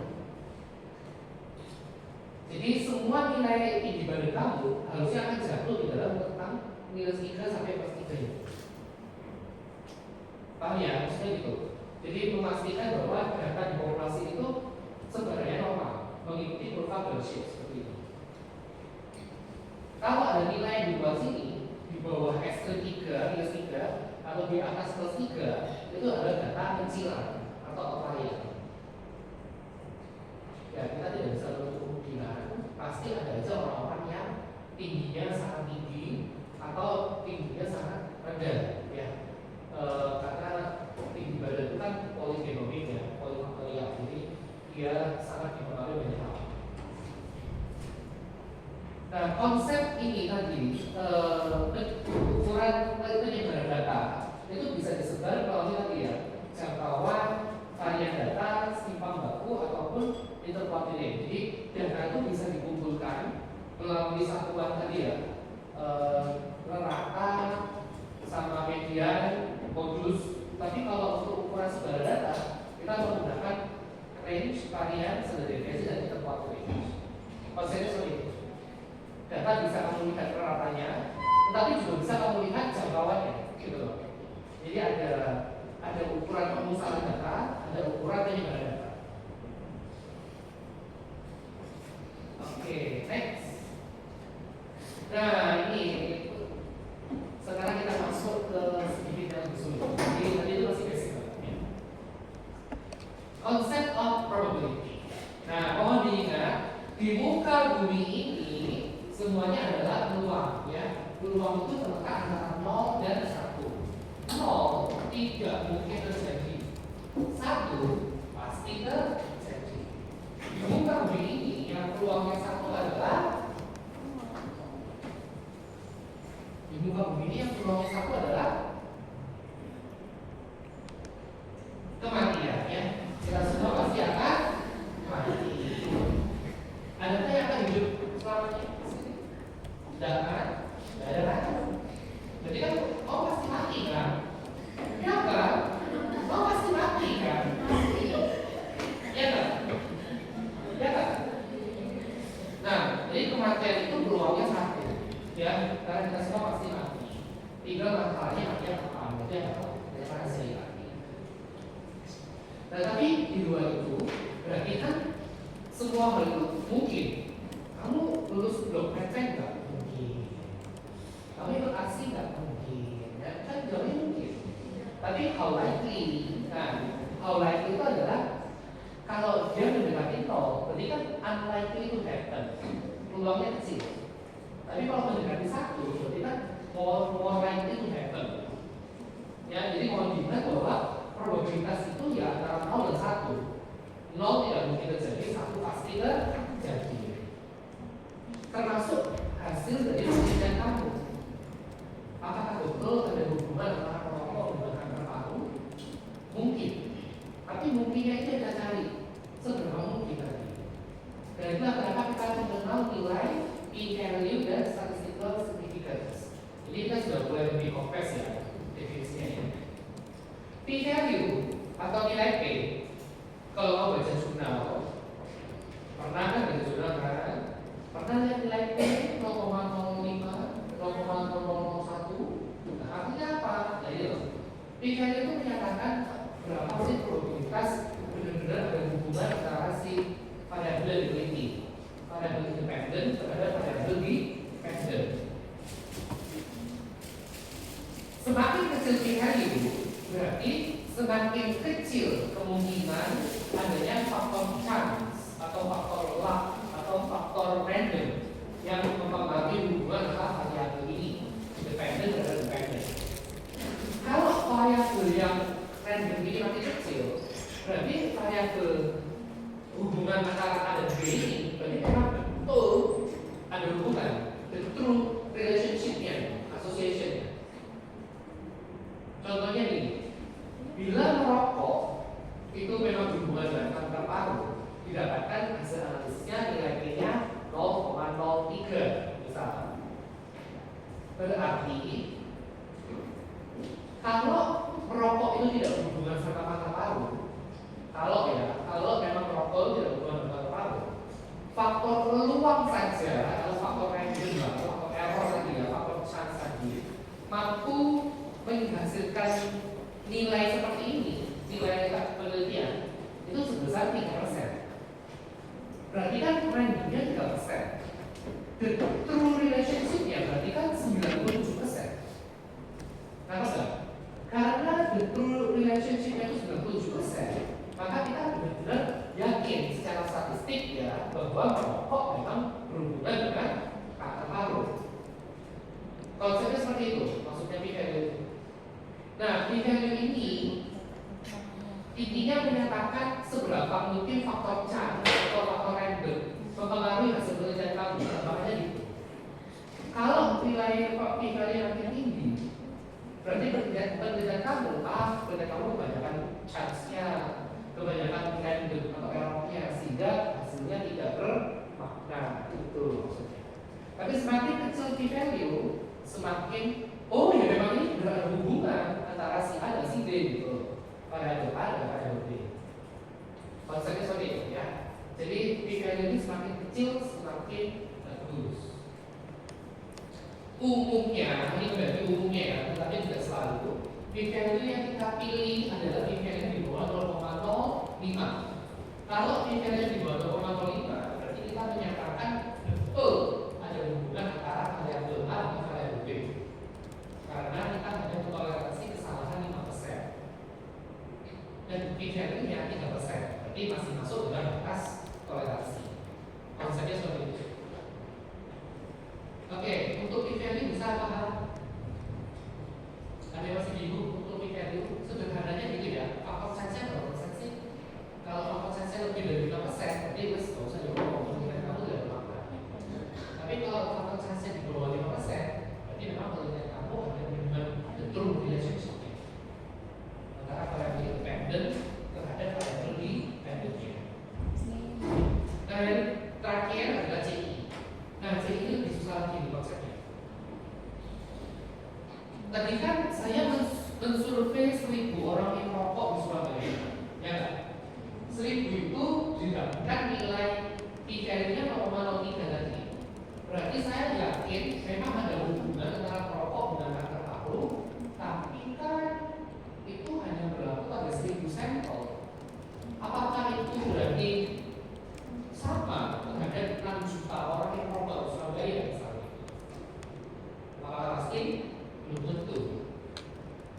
Jadi semua nilai tinggi badan kamu harusnya akan jatuh di dalam rentang minus 3 sampai plus 3 ini. Paham ya? Maksudnya gitu. Jadi memastikan bahwa data di populasi itu sebenarnya normal, mengikuti kurva bell shape seperti itu. Kalau ada nilai di bawah sini, di bawah ekstrem 3, minus 3, atau di atas plus 3, itu adalah data kecilan atau outlier. Ya, kita tidak bisa menutup kemungkinan pasti ada aja orang-orang yang tingginya sangat tinggi atau tingginya sangat rendah, ya. Karena tinggi badan itu kan poligenomik ya, polifaktorial, jadi dia sangat dipengaruhi banyak hal. Nah, konsep ini tadi ukuran penyebaran data itu bisa disebar kalau tadi ya jangkauan varian data, simpang baku ataupun interquartile. Jadi data itu bisa dikumpulkan melalui satuan tadi ya, rata sama median, modus. Tapi kalau untuk ukuran sebaran data kita menggunakan range, varian, standar deviasi dan interquartile range. Konsepnya seperti itu. Data bisa kamu lihat ratanya, tetapi juga bisa kamu lihat jangkauannya, gitu loh. Jadi ada ukuran pemusatan data, ada ukuran penyebaran data. Oke, next. Nah, ini sekarang kita masuk ke sedikit yang lebih sulit. Jadi tadi itu masih basic ya. Concept of probability. Nah, mohon diingat di muka bumi ini semuanya adalah peluang ya. Peluang itu terletak antara 0 dan 1. 0 tidak mungkin terjadi. 1 pasti terjadi. Di muka bumi ini yang peluangnya 1 adalah di muka bumi ini yang peluangnya 1 adalah kematian ya. Kita semua pasti akan mati. Adakah yang akan hidup selamanya? Tidak kan? Tidak ada kan? Jadi kan oh pasti mati kan? Ya kan? Oh pasti mati kan? Ya kan? Ya kan? Nah, jadi kematian itu peluangnya 1 ya, karena kita semua pasti mati. Tinggal masalahnya mati apa? Itu yang apa? Saya mati. Nah, tapi di luar itu berarti kan semua hal itu mungkin. Kamu lulus blok PT nggak mungkin. Kamu ikut aksi nggak mungkin. Ya kan jauhnya mungkin. Tapi how likely? Nah, how likely itu adalah kalau dia mendekati 0, berarti kan unlikely to happen, peluangnya kecil. Tapi kalau mendekati 1, berarti kan more likely to happen. Ya, jadi mohon diingat bahwa probabilitas itu ya antara 0 dan 1. 0 tidak mungkin terjadi, 1 pasti terjadi. Termasuk hasil dari penelitian kamu. Apakah betul ada hubungan antara merokok dengan kanker paru? Mungkin. Tapi mungkinnya itu kita cari seberapa mungkin tadi. Dan itulah kenapa kita mengenal nilai p-value dan statistical significance. Jadi kita sudah mulai lebih kompleks ya definisinya ini. P-value atau nilai P, kalau mau baca jurnal, pernah kan baca jurnal kan? Pernah lihat nilai P 0,05, 0,001? Nah, artinya apa? Nah, P-value itu menyatakan berapa sih probabilitas benar-benar ada hubungan antara si variabel yang diteliti, variabel independen terhadap variabel dependent. Semakin kecil p-value, berarti semakin kecil kemungkinan adanya faktor chance atau faktor luck atau faktor random yang mempengaruhi hubungan antara variabel ini, independen dan dependent. Kalau variabel yang random ini makin kecil, berarti variabel hubungan antara A dan B ini berarti memang betul ada hubungan, the true relationship-nya, association-nya. Contohnya ini, bila merokok itu memang berhubungan dengan kanker paru, didapatkan hasil analisisnya nilai P-nya 0,03 misalnya. Berarti kalau merokok itu tidak berhubungan sama kanker paru, kalau memang merokok itu tidak berhubungan dengan kanker paru, faktor peluang saja atau faktor random atau faktor error tadi ya, faktor chance tadi mampu menghasilkan nilai seperti ini, nilai penelitian itu sebesar 3%. Berarti kan randomnya 3%. The true relationship-nya berarti kan 97%. Kenapa enggak? Karena the true relationship-nya itu 97%, maka kita benar-benar yakin secara statistik ya bahwa merokok memang berhubungan dengan kanker paru. Konsepnya seperti itu, maksudnya p-value. Nah, p-value ini intinya menyatakan seberapa mungkin faktor chance atau faktor random mempengaruhi hasil penelitian kamu. Makanya gitu. Kalau nilai p-value makin tinggi, berarti penelitian kamu, penelitian kamu kebanyakan chance-nya, kebanyakan random atau error-nya, sehingga hasilnya tidak bermakna. Itu maksudnya. Tapi semakin kecil p-value, semakin ya memang ini benar ada hubungan antara si A dan si B gitu. Variabel A dan variabel B. Konsepnya seperti itu ya. Jadi p-value ini semakin kecil semakin bagus. Umumnya, ini berarti umumnya ya, tetapi tidak selalu. P-value yang kita pilih adalah p-value di bawah 0,05. Kalau p-value di bawah 0,05, berarti kita menyatakan betul ada hubungan antara variabel A dan variabel B. Karena kita hanya mentoleransi kesalahan 5%. Dan p-value-nya 3%, berarti masih masuk dalam batas toleransi. Konsepnya seperti itu. Oke, untuk p-value bisa paham? Ada yang masih bingung untuk p-value? Sederhananya gitu ya. Faktor chance-nya berapa persen sih? Kalau faktor chance-nya lebih dari 5%, berarti wes nggak usah diomong, penelitian kamu tidak bermakna. Tapi kalau faktor chance-nya di bawah 5%, berarti memang penelitian kamu ada hubungan the true relationship-nya antara variabel independen terhadap variabel dependent-nya. Nah, yang terakhir adalah CI. Nah, CI ini lebih susah lagi di konsepnya. Tadi kan saya mensurvei 1.000 orang yang merokok di Surabaya, ya kan? 1.000 itu didapatkan nilai p-value-nya 0,03 tadi. Berarti saya yakin memang ada hubungan antara merokok dengan kanker paru, tapi kan itu hanya berlaku pada 1.000 sampel. Apakah itu berarti sama terhadap 6 juta orang yang merokok di Surabaya misalnya? Apakah pasti? Belum tentu.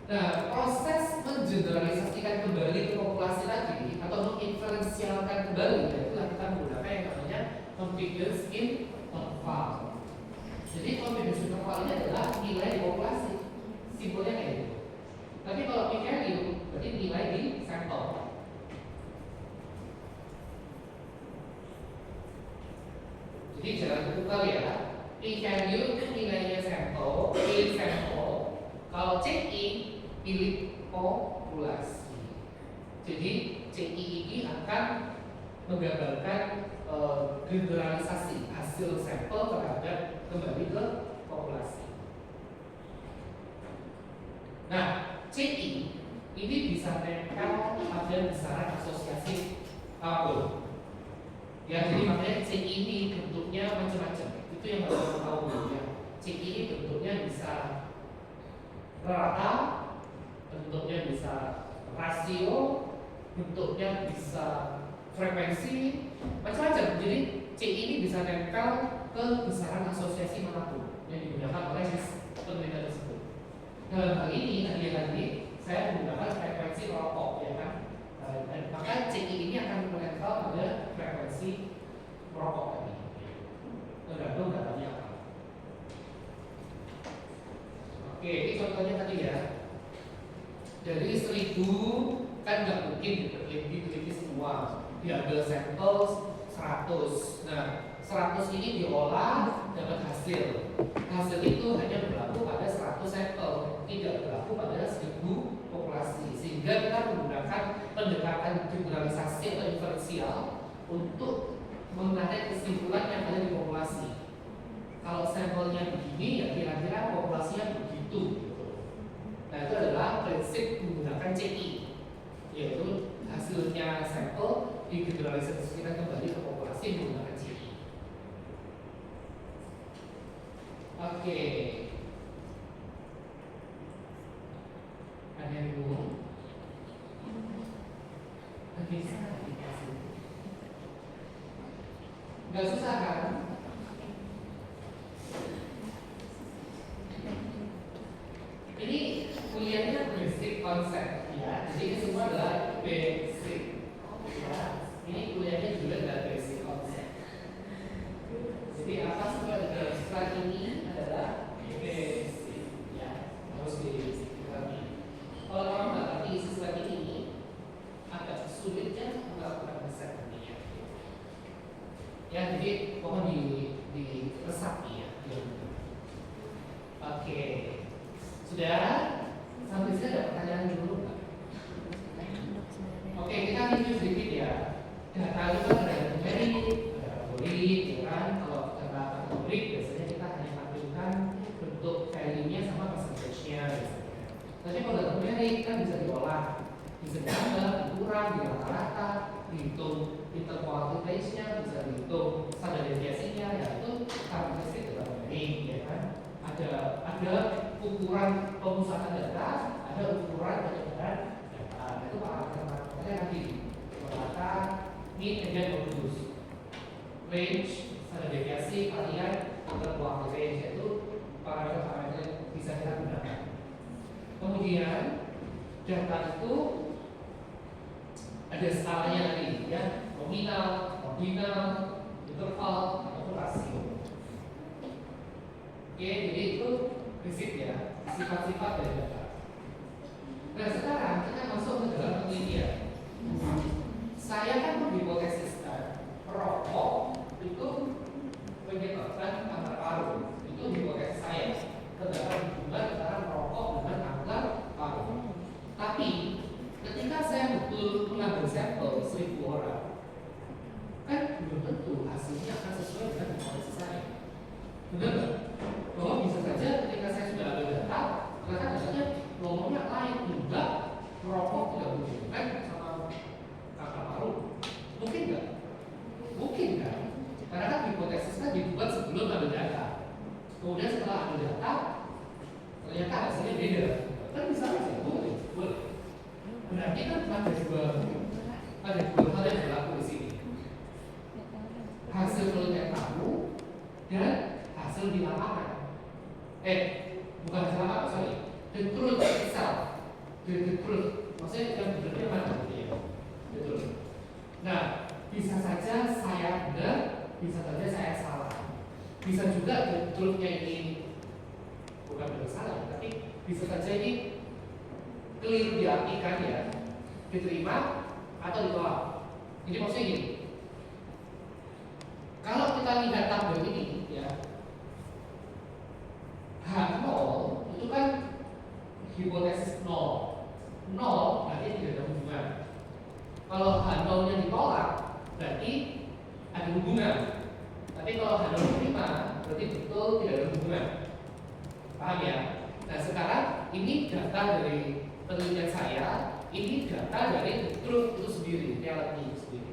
Nah, proses mengeneralisasikan kembali ke populasi tadi atau menginferensialkan kembali, itulah kita menggunakan yang namanya confidence interval. Jadi confidence interval ini adalah nilai di populasi, simbolnya kayak gitu. Tapi kalau p-value berarti nilai di sampel. Jadi jangan tertukar ya. P-value itu nilainya sampel, pilih sampel. Kalau CI pilih populasi. Jadi CI ini akan menggambarkan generalisasi hasil sampel terhadap kembali ke populasi. Nah, CI ini bisa nempel pada besaran asosiasi apapun. Ya, jadi makanya CI ini bentuknya macam-macam. Itu yang harus kita tahu ya. CI ini bentuknya bisa rata, bentuknya bisa rasio, bentuknya bisa frekuensi, macam-macam. Jadi CI ini bisa nempel ke besaran asosiasi manapun yang digunakan oleh penelitian tersebut. Dalam hal ini tadi saya menggunakan frekuensi rokok, ya kan? Maka CI ini akan menempel pada frekuensi rokok tadi. Tergantung datanya apa. Oke, ini contohnya tadi ya. Dari 1000 kan nggak mungkin diteliti semua. Diambil sampel 100. Nah, 100 ini diolah dapat hasil. Hasil itu hanya berlaku pada 100 sampel, tidak berlaku pada 1000 populasi. Sehingga kita menggunakan pendekatan generalisasi atau inferensial untuk menarik kesimpulan yang ada di populasi. Kalau sampelnya begini, ya kira-kira populasinya begitu. Nah, itu adalah prinsip menggunakan CI, yaitu hasilnya sampel digeneralisasikan kembali ke populasi menggunakan CI. Oke. Ada yang bingung? Bisa dikasih. Nggak susah kan? Ini kuliahnya basic konsep ya. Jadi ini semua adalah basic. Ya. Ini kuliahnya juga adalah basic konsep. Jadi apa setelah ini adalah basic ya. Harus dipahami. Kalau orang nggak ngerti isi slide ini agak sulitnya melakukan riset ya. Ya, jadi mohon diresapi ya. Oke. Sudah? Sampai sini ada pertanyaan dulu nggak? Oke, kita review sedikit ya. Data itu kan ada numerik, ada algorit, ya kan? Kalau data algorit biasanya kita hanya tampilkan bentuk value-nya sama percentage-nya biasanya. Tapi kalau data numerik kan bisa diolah, bisa ditambah, dikurang, di rata-rata, dihitung interquartile-nya, bisa dihitung standar deviasinya, ya itu karakteristik data numerik, ya kan? Ada ukuran pemusatan data, ada ukuran penyebaran data. Itu parameter-parameternya nanti rata, mean, median, modulus, range, standar deviasi, varian, interquartile range, itu parameter-parameter yang bisa kita gunakan. Kemudian data itu ada skalanya tadi ya, nominal, ordinal, interval, ataupun rasio. Oke, jadi itu prinsip ya, sifat-sifat dari data. Nah, sekarang kita masuk ke dalam penelitian. Saya kan menghipotesiskan rokok itu menyebabkan kanker paru. Itu hipotesis saya. Terdapat hubungan antara rokok dengan kanker paru. Tapi ketika saya betul mengambil sampel 1000 orang, kan belum tentu hasilnya akan sesuai dengan hipotesis saya. Benar nggak? Bahwa bisa saja ketika saya sudah ambil data, ternyata datanya ngomongnya lain, enggak, rokok tidak berhubungan sama kanker paru. Mungkin nggak? Mungkin kan? Karena kan hipotesisnya dibuat sebelum ambil data. Kemudian setelah ambil data, ternyata hasilnya beda. Kan bisa aja, boleh. Berarti kan ada dua hal yang berlaku di sini. Hasil penelitian kamu dan hasil di lapangan. Bukan hasil lapangan, sorry. The truth itself. the truth, maksudnya yang benar mana gitu ya, betul. Nah, bisa saja saya benar, bisa saja saya salah. Bisa juga the truth-nya ini bukan benar salah, tapi bisa saja ini keliru diartikan ya, diterima atau ditolak. Jadi maksudnya gini, kalau kita lihat tabel ini ya, H0 itu kan hipotesis 0 berarti tidak ada hubungan. Kalau H0 nya ditolak berarti ada hubungan. Tapi kalau H0 diterima berarti betul tidak ada hubungan. Paham ya? Nah sekarang ini data dari penelitian saya, ini data dari the truth itu sendiri, reality itu sendiri.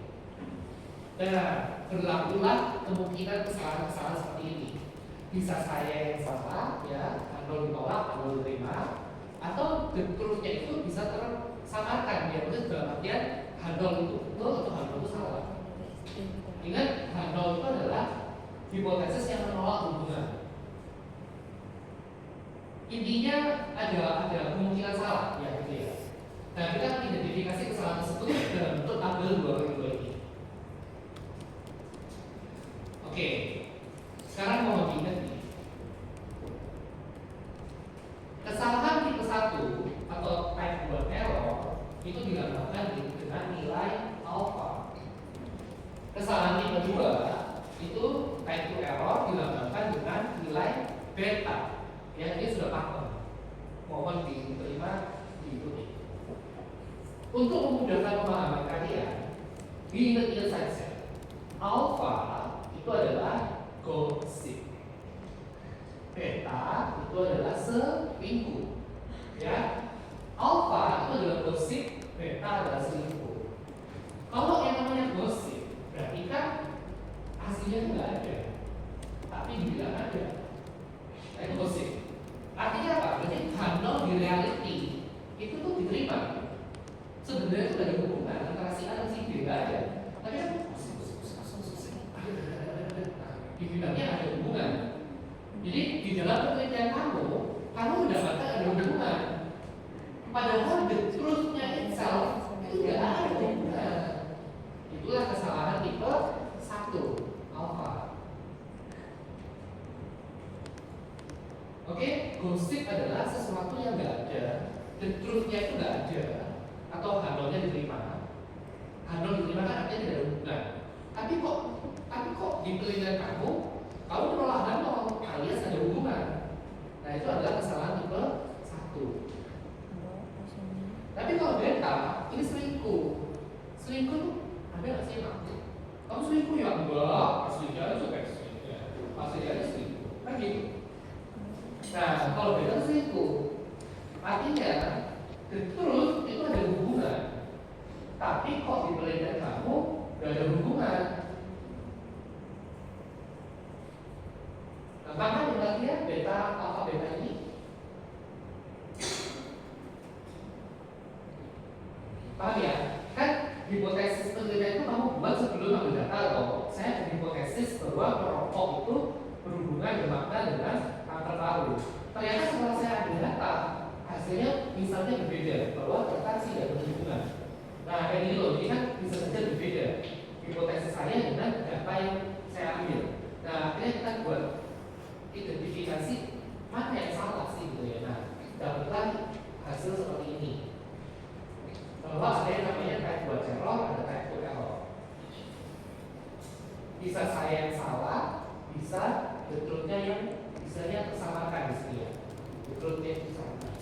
Dan berlakulah kemungkinan kesalahan-kesalahan seperti ini. Bisa saya yang salah, ya, atau ditolak, atau diterima, atau the truth-nya itu bisa tersamarkan, ya, maksudnya dalam artian handle itu betul atau handle itu salah. Ingat, handle itu adalah hipotesis yang menolak hubungan. Intinya ada kemungkinan salah, ya, gitu ya. Nah, kita akan identifikasi kesalahan tersebut dalam bentuk tabel 2x2 ini. Oke, sekarang mau diingat nih. Kesalahan tipe 1 atau type 2 error itu dilambangkan dengan nilai alpha. Kesalahan tipe 2 itu type 2 error dilambangkan dengan nilai beta. Ya, ini sudah pakem. Mohon diterima, diikuti. Untuk memudahkan pemahaman kalian, diingat-ingat saja. Alpha itu adalah gosip. Beta itu adalah selingkuh. Ya. Alpha itu adalah gosip, beta adalah selingkuh. Kalau yang namanya gosip, berarti kan aslinya nggak ada, tapi dibilang ada. Itu gosip. Artinya apa? Berarti handle di reality itu tuh diterima. Sebenarnya itu ada hubungan antara si A dan si B, nggak ada. Tapi kan di bidangnya ada hubungan. Jadi di dalam penelitian kamu mendapatkan ada hubungan. Padahal the truth-nya itself itu tidak ada hubungan. Itulah kesalahan tipe 1 alpha. Oke, gosip adalah sesuatu yang nggak ada, the truth-nya itu nggak ada, atau handle-nya diterima. Handle diterima kan artinya tidak ada hubungan. Tapi kok di penelitian kamu menolak handle alias ada hubungan. Nah itu adalah kesalahan tipe 1. Tapi kalau beta ini selingkuh. Selingkuh tuh ada nggak sih maksud? Kamu selingkuh ya enggak? Aslinya itu kayak selingkuh. Aslinya selingkuh. Kan gitu. Nah kalau beta selingkuh, artinya the truth itu ada hubungan. Tapi kok di penelitian kamu nggak ada hubungan? Nah, maka yang beta alpha beta ini paham ya? Kan hipotesis penelitian itu kamu buat sebelum ambil data loh. Saya berhipotesis bahwa perokok itu berhubungan bermakna dengan kanker paru. Ternyata setelah saya ambil data, hasilnya misalnya berbeda, bahwa ternyata tidak berhubungan. Nah kayak gini loh, ini kan bisa saja berbeda hipotesis saya dengan data yang saya ambil. Nah akhirnya kita buat identifikasi mana yang salah sih gitu ya. Nah dapatlah hasil seperti ini, bahwa ada yang namanya type 2 error, ada type 2 error. Bisa saya yang salah, bisa betulnya yang bisanya tersamakan di sini ya. Betulnya tersamakan.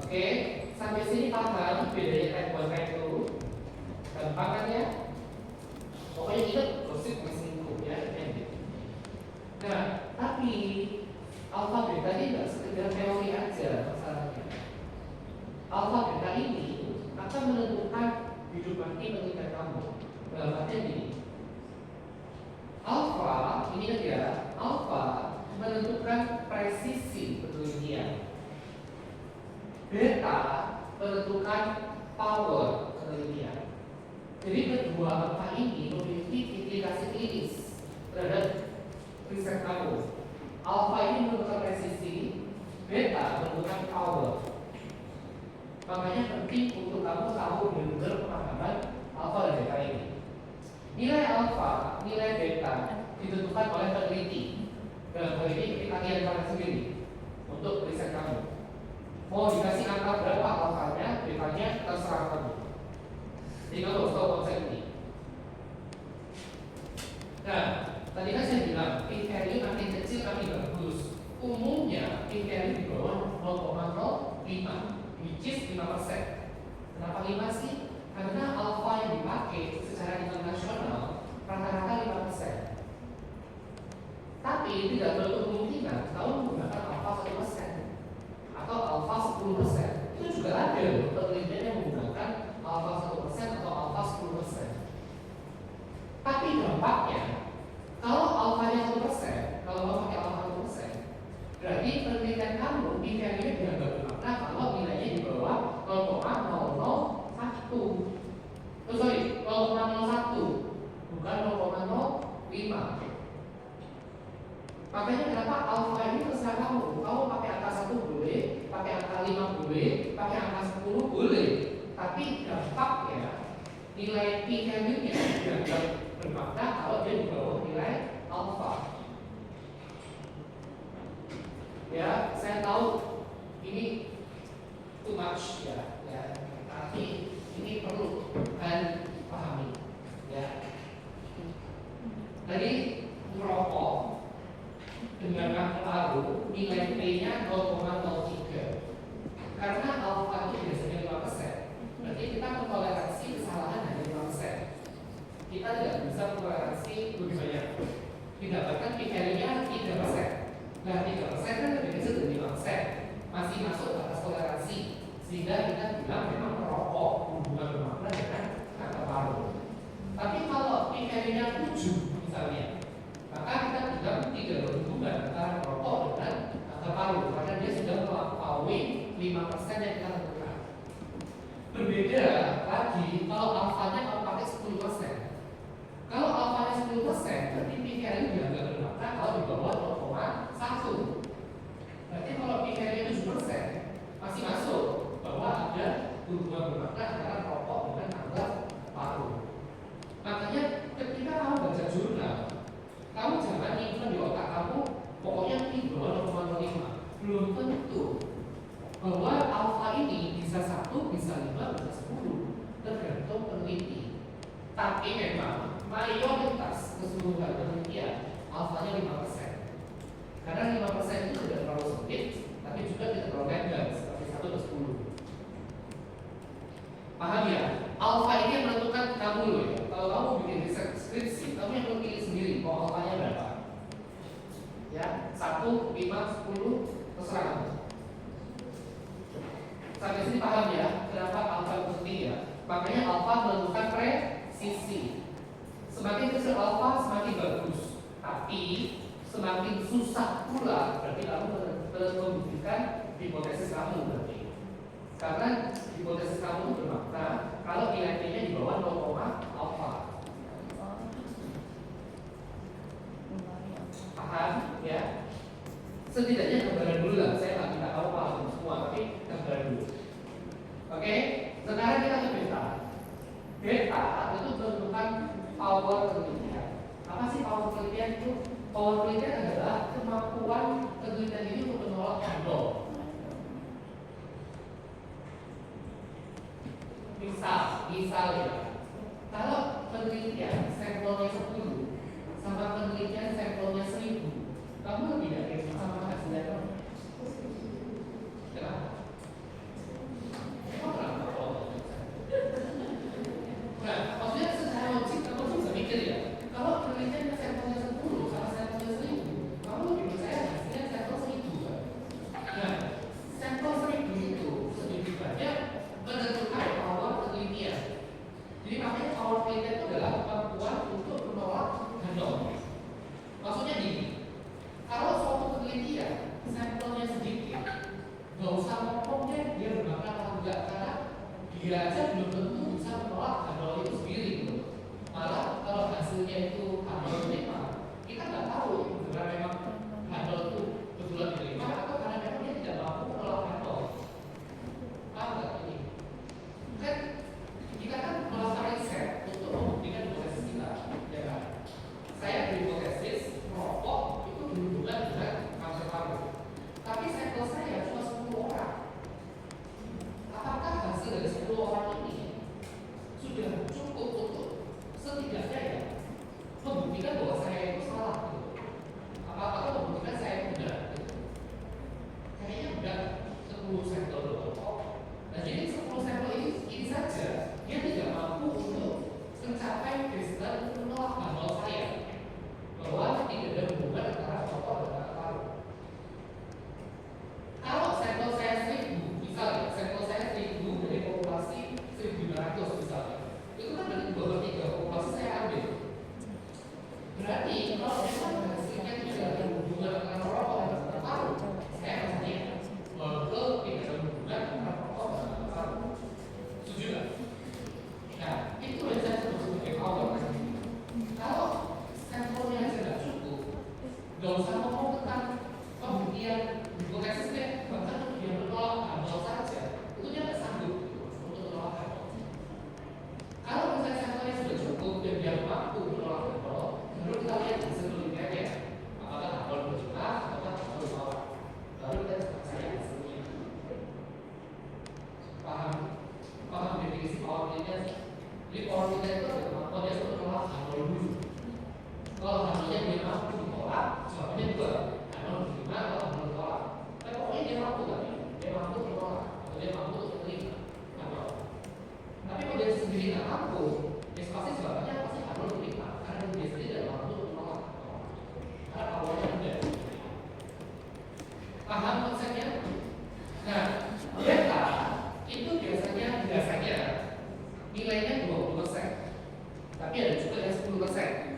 Oke, sampai sini paham bedanya type 1 type 2? Gampang kan ya? Pokoknya ingat gosip selingkuh ya. Nah, tapi alpha beta ini nggak sekedar teori aja masalahnya. Alpha beta ini akan menentukan hidup mati penelitian kamu. Dalam artian ini, alpha ini kan ya, alpha menentukan presisi penelitian. Beta menentukan power penelitian. Jadi kedua angka ini memiliki implikasi klinis terhadap riset kamu. Alpha ini menentukan presisi, beta menentukan power. Makanya penting untuk kamu tahu benar-benar pemahaman alfa dan beta ini. Nilai alfa, nilai beta ditentukan oleh peneliti. Dalam hal ini kalian kalian sendiri untuk riset kamu. Mau dikasih angka berapa alfanya, betanya terserah kamu. Jadi kamu harus tahu konsep ini. Nah, tadi kan saya bilang p-value makin kecil makin bagus. Umumnya p-value di bawah 0,05, which is 5%. Kenapa 5 sih? Karena alfa yang dipakai secara internasional rata-rata 5%. Tapi tidak menutup kemungkinan kalau menggunakan alfa 1% atau alfa 10%. Itu juga ada loh penelitian yang menggunakan alfa 1% atau alfa 10%. Tapi dampaknya kalau alfanya 1%, kalau mau pakai alfa 1%, berarti penelitian kamu p-value dianggap bermakna kalau nilainya di bawah 0,001. Oh sorry, 0,01 bukan 0,05. Makanya kenapa alfa ini terserah kamu. Kamu pakai angka 1 boleh, pakai angka 5 boleh, pakai angka 10 boleh. Tapi dampaknya nilai p-value-nya dianggap bermakna kalau dia di bawah nilai alfa. Ya, saya tahu ini too much ya, tapi ini perlu kalian pahami ya. Tadi merokok dengan angka lalu nilai P-nya 0,03. Karena alfa itu biasanya 5%, berarti kita mentoleransi kesalahan hanya 5%. Kita tidak bisa mentoleransi lebih banyak. Didapatkan P-value-nya 3%. Nah 3% kan lebih kecil dari 5%, masih masuk batas toleransi. Sehingga kita bilang memang merokok hubungan bermakna dengan angka paru. Tapi kalau P-value-nya 7 misalnya, maka kita bilang tidak berhubungan antara merokok dengan angka paru, karena dia sudah melampaui 5% yang kita tentukan. Berbeda lagi kalau alfanya kalau pakai 10%. Kalau alfanya 10%, berarti p-value dianggap bermakna kalau di bawah 0,1. Berarti kalau p-value 7% masih masuk bahwa ada hubungan bermakna antara merokok dengan angka paru. Makanya ketika kamu baca jurnal, kamu jangan nyimpan di otak kamu pokoknya di bawah 0,05. Belum tentu bahwa alfa ini bisa 1, bisa 5, bisa 10, tergantung peneliti. Tapi memang mayoritas keseluruhan penelitian alfanya 5%. Karena 5% itu tidak terlalu sempit, tapi juga tidak terlalu lebar seperti 1 ke 10. Paham ya? Alfa ini yang menentukan kamu loh ya. Kalau kamu bikin riset skripsi, kamu yang pilih sendiri mau alfanya berapa. Ya, 1, 5, 10, terserah kamu. Sampai sini paham ya? Kenapa alfa itu penting ya? Makanya alfa menentukan presisi. Semakin kecil alfa semakin bagus, tapi semakin susah pula berarti kamu membuktikan hipotesis kamu berarti. Karena hipotesis kamu bermakna kalau nilainya di bawah 0, alfa. Paham ya? Setidaknya gambaran dulu lah. Saya nggak minta kamu paham semua, tapi gambaran dulu. Oke, sekarang kita ke beta. Beta itu menentukan power penelitian. Apa sih power penelitian itu? Power penelitian adalah kemampuan penelitian ini untuk menolak handol. Misal ya, kalau penelitian sampelnya 10 sama penelitian sampelnya 1000, kamu lebih yakin sama hasilnya kamu? Kenapa? Nah, maksudnya secara logik kamu bisa mikir ya, kalau penelitian sampelnya 10 sama sampelnya 1000, kamu lebih percaya hasilnya sampel 1000 kan? Nah, sampel 1000 itu sedikit banyak menentukan power penelitian. Jadi makanya power penelitian itu adalah kemampuan untuk menolak handol. Maksudnya gini, kalau suatu penelitian sampelnya sedikit, nggak usah ngomongnya dia bermakna atau enggak, karena dia aja belum tentu bisa menolak handol itu sendiri gitu. Malah kalau hasilnya itu handol diterima, kita nggak tahu karena memang handol itu betulan diterima atau karena memang dia tidak aja. Jadi power kita itu ada kemampuan dia untuk menolak H0 dulu. Kalau H0-nya dia mampu ditolak, jawabannya 2. H0 diterima, kalau H0 ditolak. Tapi pokoknya dia mampu tapi dia mampu menolak atau dia mampu untuk menerima H0. Tapi kalau dia sendiri nggak mampu, ya pasti jawabannya pasti H0 diterima karena dia sendiri tidak mampu untuk menolak. Karena powernya rendah. Paham konsepnya? Nah, beta itu biasanya nilainya 20%. Tapi ada juga yang 10%.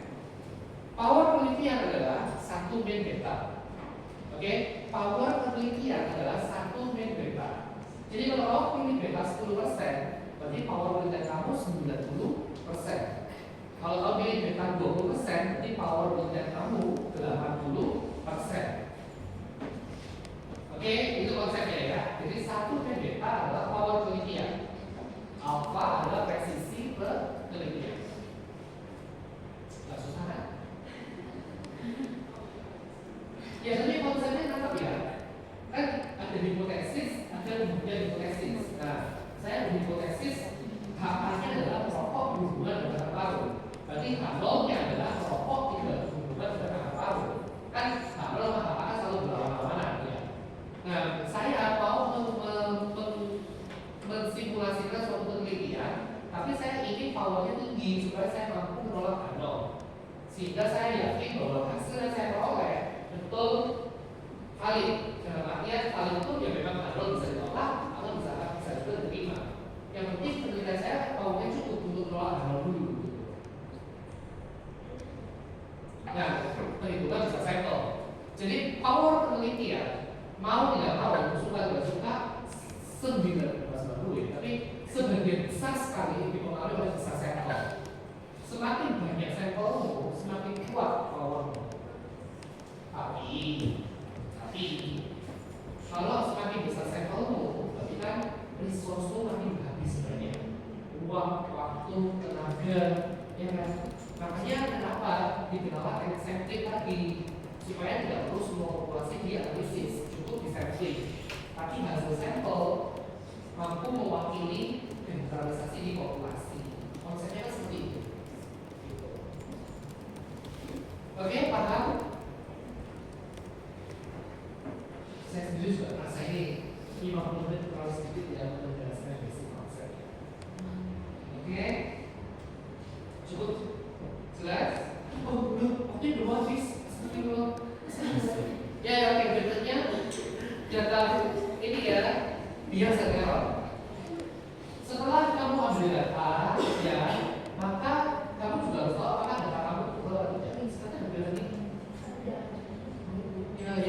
Power penelitian adalah 1 min beta. Oke, power penelitian adalah 1 min beta. Jadi kalau kamu pilih beta 10%, berarti power penelitian kamu 90%. Kalau kamu pilih beta 20%, berarti power penelitian kamu 80%. Oke, itu konsepnya ya. Jadi 1 min beta adalah power penelitian. Alpha adalah presisi penelitian. Gak susah kan? Ya, tapi konsepnya nangkep ya. Kan ada hipotesis, ada kemudian hipotesis. Nah, saya berhipotesis HA-nya adalah rokok berhubungan dengan paru. Berarti H0-nya adalah rokok tidak berhubungan dengan paru. Kan H0 sama HA selalu berlawanan ya. Nah, saya mau mensimulasikan suatu penelitian, tapi saya ingin powernya tinggi supaya saya mampu menolak H0. Sehingga saya yakin bahwa hasil yang saya peroleh betul valid. Dalam artian valid itu ya memang H0 bisa ditolak atau bisa juga diterima. Yang penting penelitian saya powernya cukup untuk menolak H0 dulu. Nah, perhitungan bisa sampel. Jadi power penelitian mau tidak mau, suka tidak suka 9 tapi sebagian besar sekali dipengaruhi oleh besar sampel. Semakin banyak sampelmu, semakin kuat powermu. Tapi kalau semakin besar sampelmu, berarti kan resource-mu makin habis sebenarnya. Uang, waktu, tenaga, ya kan? Makanya kenapa dikenal teknik sampling tadi, supaya tidak perlu semua populasi dianalisis, cukup disampling. Tapi hasil sampel mampu mewakili generalisasi di populasi. Konsepnya kan seperti itu. Oke, paham? Saya sendiri juga merasa ini 50 menit terlalu sedikit ya untuk menjelaskan basic konsep. Oke, cukup jelas? Oh, belum, belum habis. Ya, oke, berikutnya data ini ya. Biasa error. Setelah kamu ambil data, ya, maka kamu juga harus tahu apakah data kamu betul atau tidak. Ini sebenarnya berbeda nih.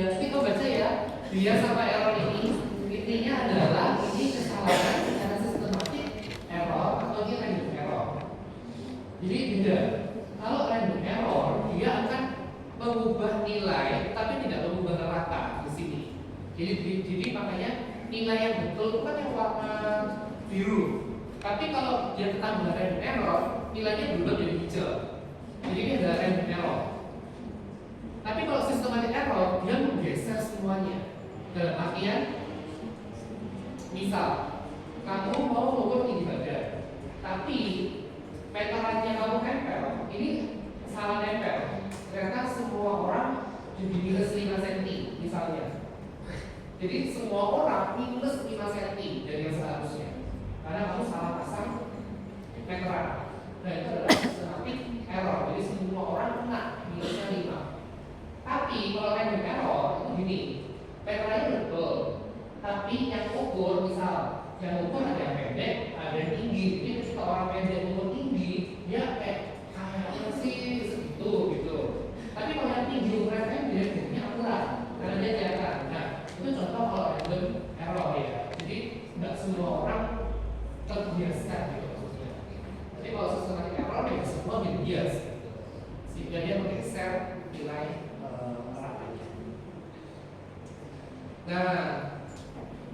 Ya, kita baca ya. Bias sama error ini intinya adalah ini kesalahan secara sistematik error atau ini random error. Jadi beda. Kalau random error dia akan mengubah nilai, tapi tidak mengubah rata di sini. Jadi makanya nilai yang betul itu kan yang warna biru. Tapi kalau dia ketambah random error, nilainya berubah jadi hijau. Jadi ini adalah random error. Tapi kalau systematic error, dia menggeser semuanya. Dalam artian, misal kamu mau mengukur tinggi badan, tapi meterannya kamu nempel, ini salah nempel. Ternyata semua orang jadi minus 5 cm misalnya. Jadi semua orang minus 5 cm dari yang seharusnya, karena kamu salah pasang meteran. Nah itu adalah systematic error. Jadi semua orang kena minusnya 5. Tapi kalau random error itu gini, meterannya betul, tapi yang ukur misal, yang ukur ada yang pendek, ada yang tinggi. Jadi ketika orang pendek ukur tinggi, dia kayaknya sih segitu gitu. Tapi kalau yang tinggi ukurannya dia jadinya akurat, karena dia kelihatan. Nah itu contoh kalau random error ya. Jadi nggak semua orang terbiasa gitu maksudnya. Jadi kalau systematic error ya semua bias gitu. Sehingga dia menggeser nilai ratanya. Nah,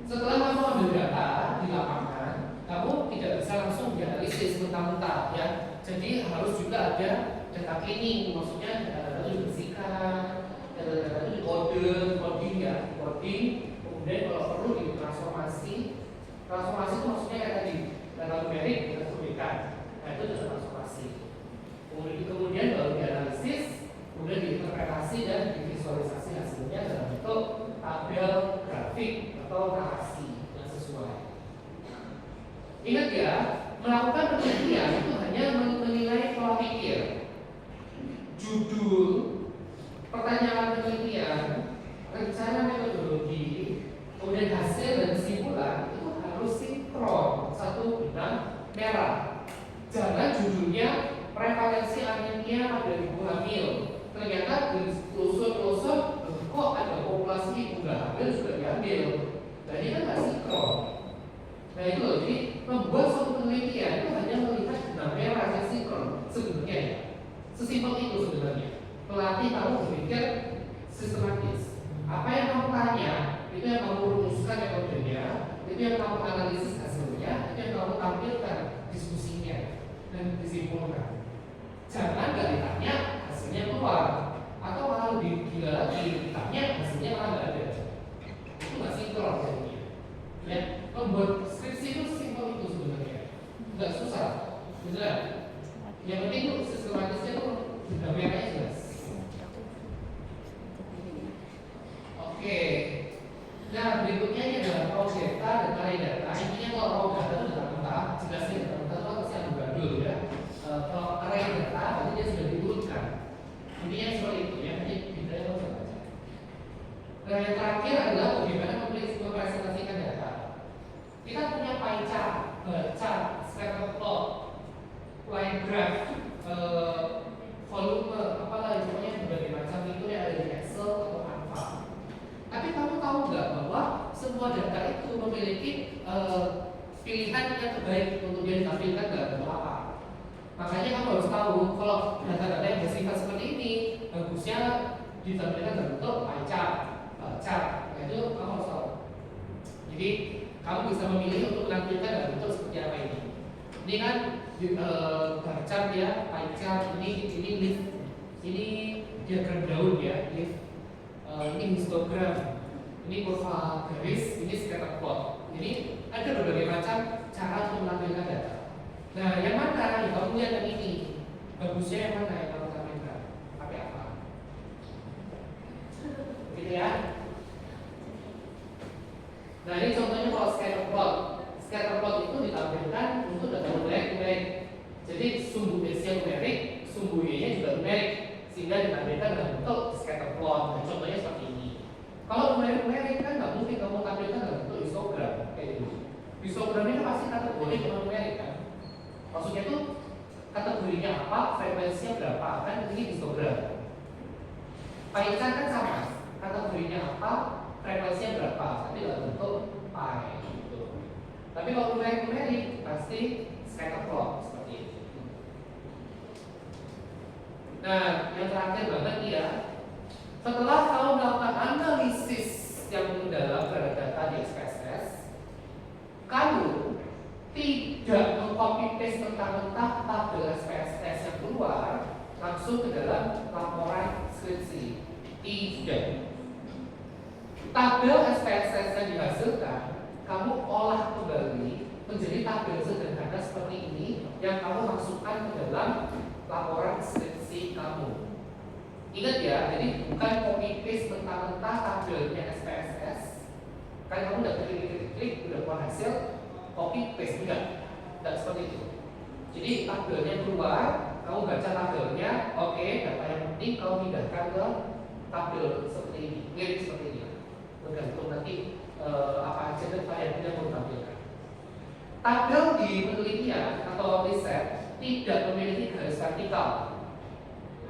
setelah kamu ambil data di lapangan, kamu tidak bisa langsung dianalisis mentah-mentah ya. Jadi harus juga ada data cleaning, maksudnya data-data itu dibersihkan, data-data itu coding ya, coding. Kemudian kalau perlu ditransformasi. Transformasi itu maksudnya kayak tadi data numerik, data UBK. itu adalah transformasi. Kemudian baru dianalisis, kemudian diinterpretasi dan divisualisasi hasilnya dalam bentuk tabel, grafik atau narasi yang sesuai. Ingat ya, melakukan penelitian itu hanya menilai pola pikir, judul, pertanyaan penelitian, rencana metodologi, kemudian hasil dan kesimpulan itu harus sinkron, satu benang merah. Jangan judulnya prevalensi anemia pada ibu hamil, ternyata telusur-telusur kok ada populasi ibu nggak hamil juga diambil. Jadi kan nggak sinkron. Nah itu loh, jadi membuat suatu penelitian itu hanya melihat benang merah yang sinkron sebenarnya ya. Sesimpel itu sebenarnya. Pelatih kamu berpikir sistematis. Apa yang kamu tanya, itu yang kamu rumuskan metodenya, itu yang kamu analisis hasilnya, itu yang kamu tampilkan diskusinya dan disimpulkan. Jangan nggak ditanya hasilnya keluar, atau malah lebih gila lagi ditanya hasilnya malah nggak ada. Itu nggak sinkron jadinya. Ya, membuat skripsi itu simpel itu sebenarnya, nggak susah, beneran. Yang penting itu sistematisnya itu benang merahnya jelas. Oke. Nah berikutnya ini adalah raw data dan array data. Intinya kalau raw data itu data-data, jelasnya data-data itu harus yang bergadul ya. Kalau array data berarti dia sudah diurutkan. Intinya seperti itu ya. Jadi bidanya harus baca. Nah yang terakhir adalah bagaimana mempresentasikan data. Kita punya pie chart, chart, scatter plot, line graph, volume, apalah pokoknya berbagai macam itu yang ada di Excel atau Canva. Tapi kamu tahu nggak bahwa semua data itu memiliki pilihan yang terbaik untuk dia ditampilkan dalam bentuk apa? Makanya kamu harus tahu kalau data-data yang bersifat seperti ini bagusnya ditampilkan dalam bentuk pie chart, chart. Nah, itu kamu harus tahu. Jadi kamu bisa memilih untuk menampilkan dalam bentuk seperti apa ini. Ini kan bar chart ya, pie chart, ini leaf, ini diagram daun ya, leaf. Ini histogram, ini kurva garis, ini scatter plot. Jadi ada berbagai macam cara untuk menampilkan data. Nah, yang mana yang kamu lihat yang ini? Bagusnya yang mana yang kamu tampilkan? Pakai apa? Gitu ya. Nah, ini contohnya kalau scatter plot. Scatter plot itu ditampilkan untuk data numerik. Jadi sumbu X-nya numerik, sumbu Y-nya juga numerik, sehingga ditampilkan dalam bentuk scatter plot. Nah, contohnya seperti ini. Kalau numerik kan nggak mungkin kamu tampilkan dalam bentuk histogram kayak gitu. Histogram ini pasti kategori dengan numerik kan. Maksudnya itu kategorinya apa, frekuensinya berapa, kan ini histogram. Pie chart kan sama, kategorinya apa, frekuensinya berapa, tapi dalam bentuk pie gitu. Tapi kalau numerik pasti scatter plot seperti itu. Nah, yang terakhir banget ya, setelah kamu melakukan analisis yang mendalam terhadap data di SPSS, kamu tidak meng-copy paste mentah-mentah tabel SPSS yang keluar langsung ke dalam laporan skripsi. Tidak. Tabel SPSS yang dihasilkan kamu olah kembali menjadi tabel sederhana seperti ini yang kamu masukkan ke dalam laporan skripsi kamu. Ingat ya, jadi bukan copy paste mentah-mentah tabelnya SPSS. Kan kamu udah klik, udah keluar hasil, copy paste enggak seperti itu. Jadi tabelnya keluar, kamu baca tabelnya, oke, data yang penting kamu pindahkan ke tabel seperti ini, mirip seperti ini. Tergantung nanti apa aja dan variabel yang mau ditampilkan. Tabel di penelitian atau riset tidak memiliki garis vertikal,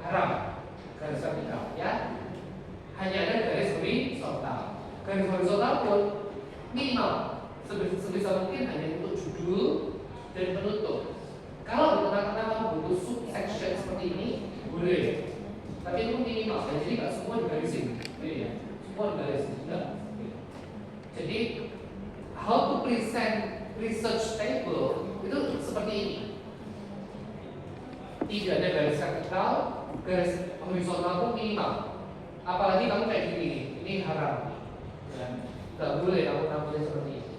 haram. Garis vertikal ya, hanya ada garis horizontal. Garis horizontal pun minimal sebisa mungkin hanya untuk judul dan penutup. Kalau di tengah-tengah kamu butuh subsection seperti ini boleh, tapi itu minimal ya, jadi nggak semua digarisin, ya, semua digarisin. Enggak. Jadi how to present research table itu seperti ini. Tidak ada garis vertikal, garis horizontal pun minimal. Apalagi kamu kayak gini, ini haram. Ya, nggak boleh kamu tampilnya seperti ini.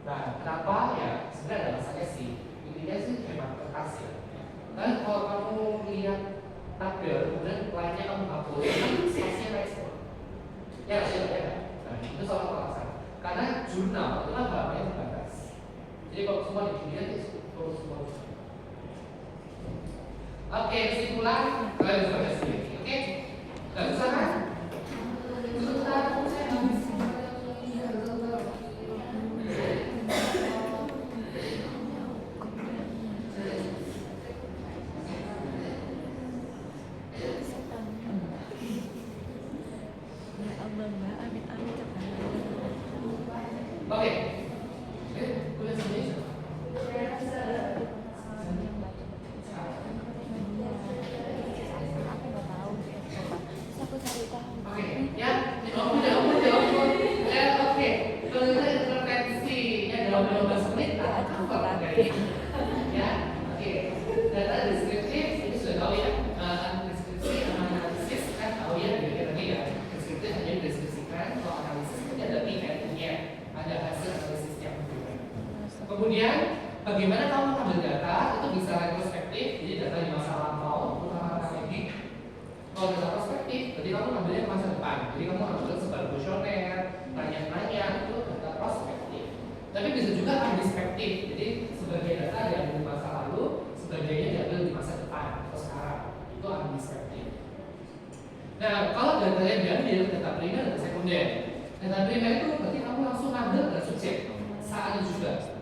Nah, kenapa ya? Sebenarnya ada masanya sih. Intinya sih hemat jurnal adalah hal yang terbatas. Jadi kalau semua dilihat itu semua. Oke, kesimpulan kalian bisa baca sendiri. Oke, nggak susah kan? Oke, kuliah sendiri. Oke, ya, oke. Kalau kita intervensinya dalam 15 menit, apa ya, oke. Data deskriptif ini sudah tahu ya. Deskripsi, analisis kan tahu ya, tadi ya. Deskriptif hanya dideskripsikan, kalau analisis itu ada eventnya, ada hasil analisisnya. Kemudian, bagaimana kamu mengambil data itu bisa retrospektif, jadi data di masa lampau, terutama akademik. Kalau data prospektif, berarti kamu ambilnya ke masa depan. Jadi kamu ambil sebagai kuesioner, tanya-tanya, itu data prospektif. Tapi bisa juga antispektif. Jadi sebagai data yang di masa lalu, sebagainya diambil di masa depan atau sekarang. Itu antispektif. Nah, kalau datanya diambil data primer dan sekunder. Data primer itu berarti kamu langsung ambil dari subjek saat itu juga.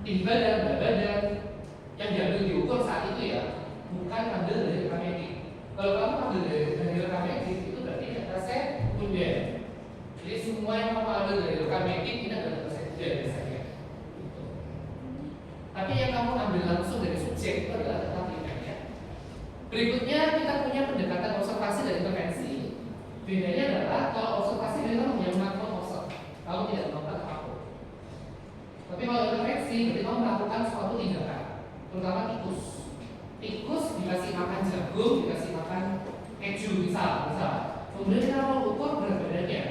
Tinggi badan, berat badan, yang diambil diukur saat itu ya, bukan ambil dari rekam medik. Kalau kamu ambil dari rekam medik itu berarti data sekunder. Jadi semua yang kamu ambil dari rekam medik ini adalah data sekunder biasanya. Gitu. Tapi yang kamu ambil langsung dari subjek itu adalah data primer ya. Berikutnya kita punya pendekatan observasi dan intervensi. Bedanya adalah kalau observasi memang yang melakukan observasi, kamu tidak melakukan apapun. Tapi kalau intervensi berarti kamu melakukan suatu tindakan, terutama tikus. Tikus dikasih makan jagung, dikasih makan keju, misal. Kemudian kita mau ukur berat badannya.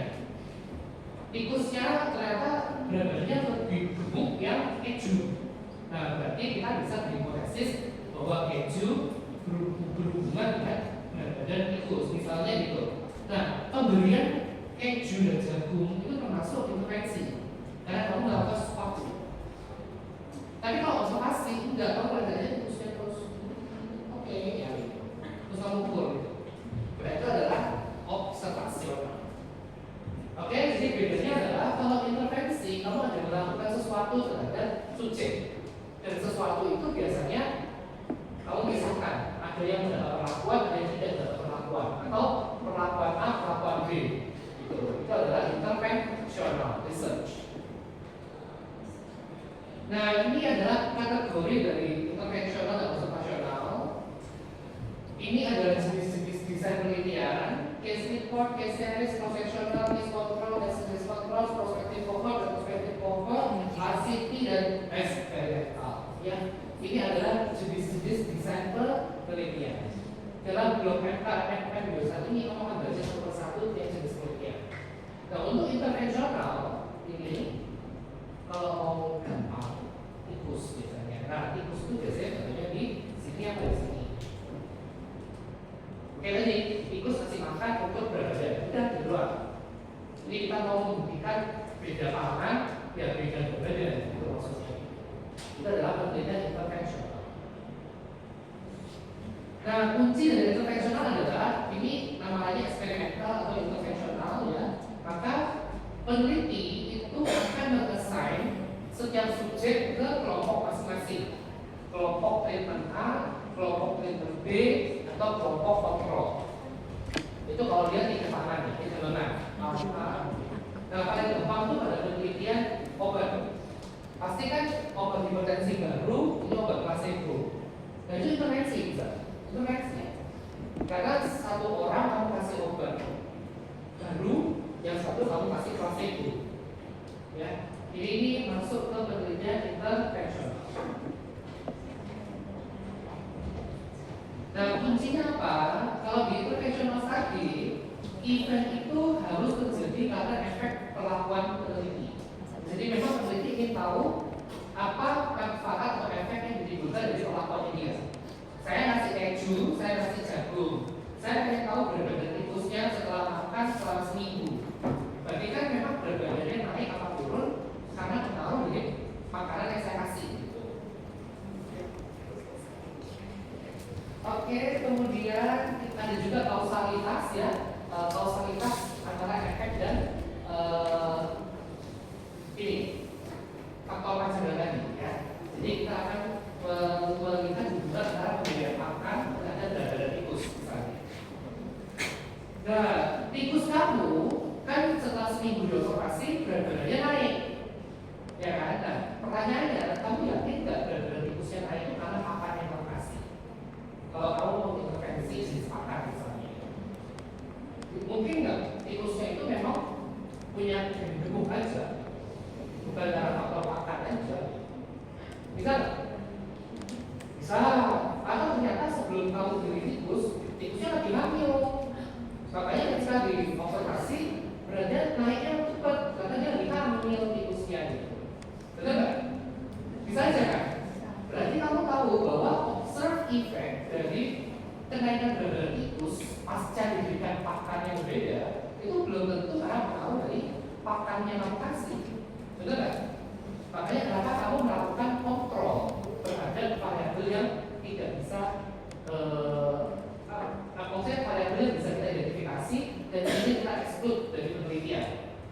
Tikusnya ternyata berat badannya lebih gemuk yang keju. Nah, berarti kita bisa berhipotesis bahwa keju berhubungan dengan berat badan tikus, misalnya gitu. Nah, pemberian keju dan jagung itu termasuk intervensi, karena kamu melakukan sesuatu. Tapi kalau observasi, enggak, kamu belajarnya tikusnya terus. Oke, ya, terus kamu ukur. Nah, itu adalah observasional. Oke, jadi bedanya adalah kalau intervensi, kamu ada melakukan sesuatu terhadap subjek. Dan sesuatu itu biasanya kamu misalkan ada yang mendapat perlakuan, ada yang tidak mendapat perlakuan, atau perlakuan A, perlakuan B. Itu adalah interventional research. Nah, ini adalah kategori dari interventional dan observational. Ini adalah jenis-jenis desain penelitian: case report, case series, cross-sectional, case control, case control, prospective cohort, retrospective cohort, RCT dan experimental. Ya, ini adalah jenis-jenis desain penelitian. Dalam blog MK21 ini kamu akan baca satu persatu tiap jenis penelitian. Nah, untuk interventional ini, kalau mau gampang, tikus biasanya. Nah, tikus itu biasanya contohnya di sini atau di sini. Oke, tadi tikus kasih makan ukur berat badan, udah di luar. Jadi kita mau membuktikan beda pangan, ya beda berat badan, itu maksudnya. Itu adalah penelitian intervensional. Nah, kunci dari intervensional adalah ini namanya eksperimental atau intervensional ya. Maka peneliti itu akan mengassign setiap subjek ke kelompok masing-masing. Kelompok treatment A, kelompok treatment B, atau kelompok kontrol. Itu kalau dia tidak pangan, tidak lengan. Nah, paling gampang itu pada penelitian obat. Pasti kan obat hipertensi baru, ini obat placebo. Nah, itu intervensi bisa. Intervensi. Karena satu orang kamu kasih obat baru, yang satu kamu kasih placebo. Ya, ini masuk ke penelitian intervensional. Nah, kuncinya apa? Kalau di intervensional tadi, event itu harus terjadi karena efek perlakuan peneliti. Jadi memang peneliti ingin tahu apa manfaat atau efek yang ditimbulkan dari perlakuan ini. Saya ngasih keju, saya ngasih jagung. Saya ingin tahu berat badan tikusnya setelah makan selama seminggu. Berarti kan memang berat badannya naik apa turun ada juga kausalitas ya, kausalitas antara efek dan ini faktor panjang tadi ya. Jadi kita akan melihat juga antara pemberian makan terhadap berat tikus misalnya. Nah, tikus kamu kan setelah seminggu diobservasi berat badannya naik, ya kan? Nah, pertanyaannya, kamu yakin nggak berat badan tikusnya naik itu karena pakan yang kamu kasih? Kalau kamu mau intervensi jenis pakan misalnya, mungkin nggak tikusnya itu memang punya gemuk aja, bukan karena faktor pakan aja. Bisa nggak? Bisa. Atau ternyata sebelum kamu beli tikusnya lagi hamil. Makanya ketika diobservasi beratnya naiknya cepat karena dia lagi hamil tikusnya gitu. Betul nggak? Bisa aja kan? Berarti kamu tahu bahwa observe effect dari kenaikan berat badan tikus pasca diberikan pakan yang berbeda itu belum tentu karena pengaruh dari pakan yang kamu kasih. Betul nggak? Makanya kenapa kamu melakukan kontrol terhadap variabel yang tidak bisa maksudnya variabel yang bisa kita identifikasi dan ini kita exclude dari penelitian.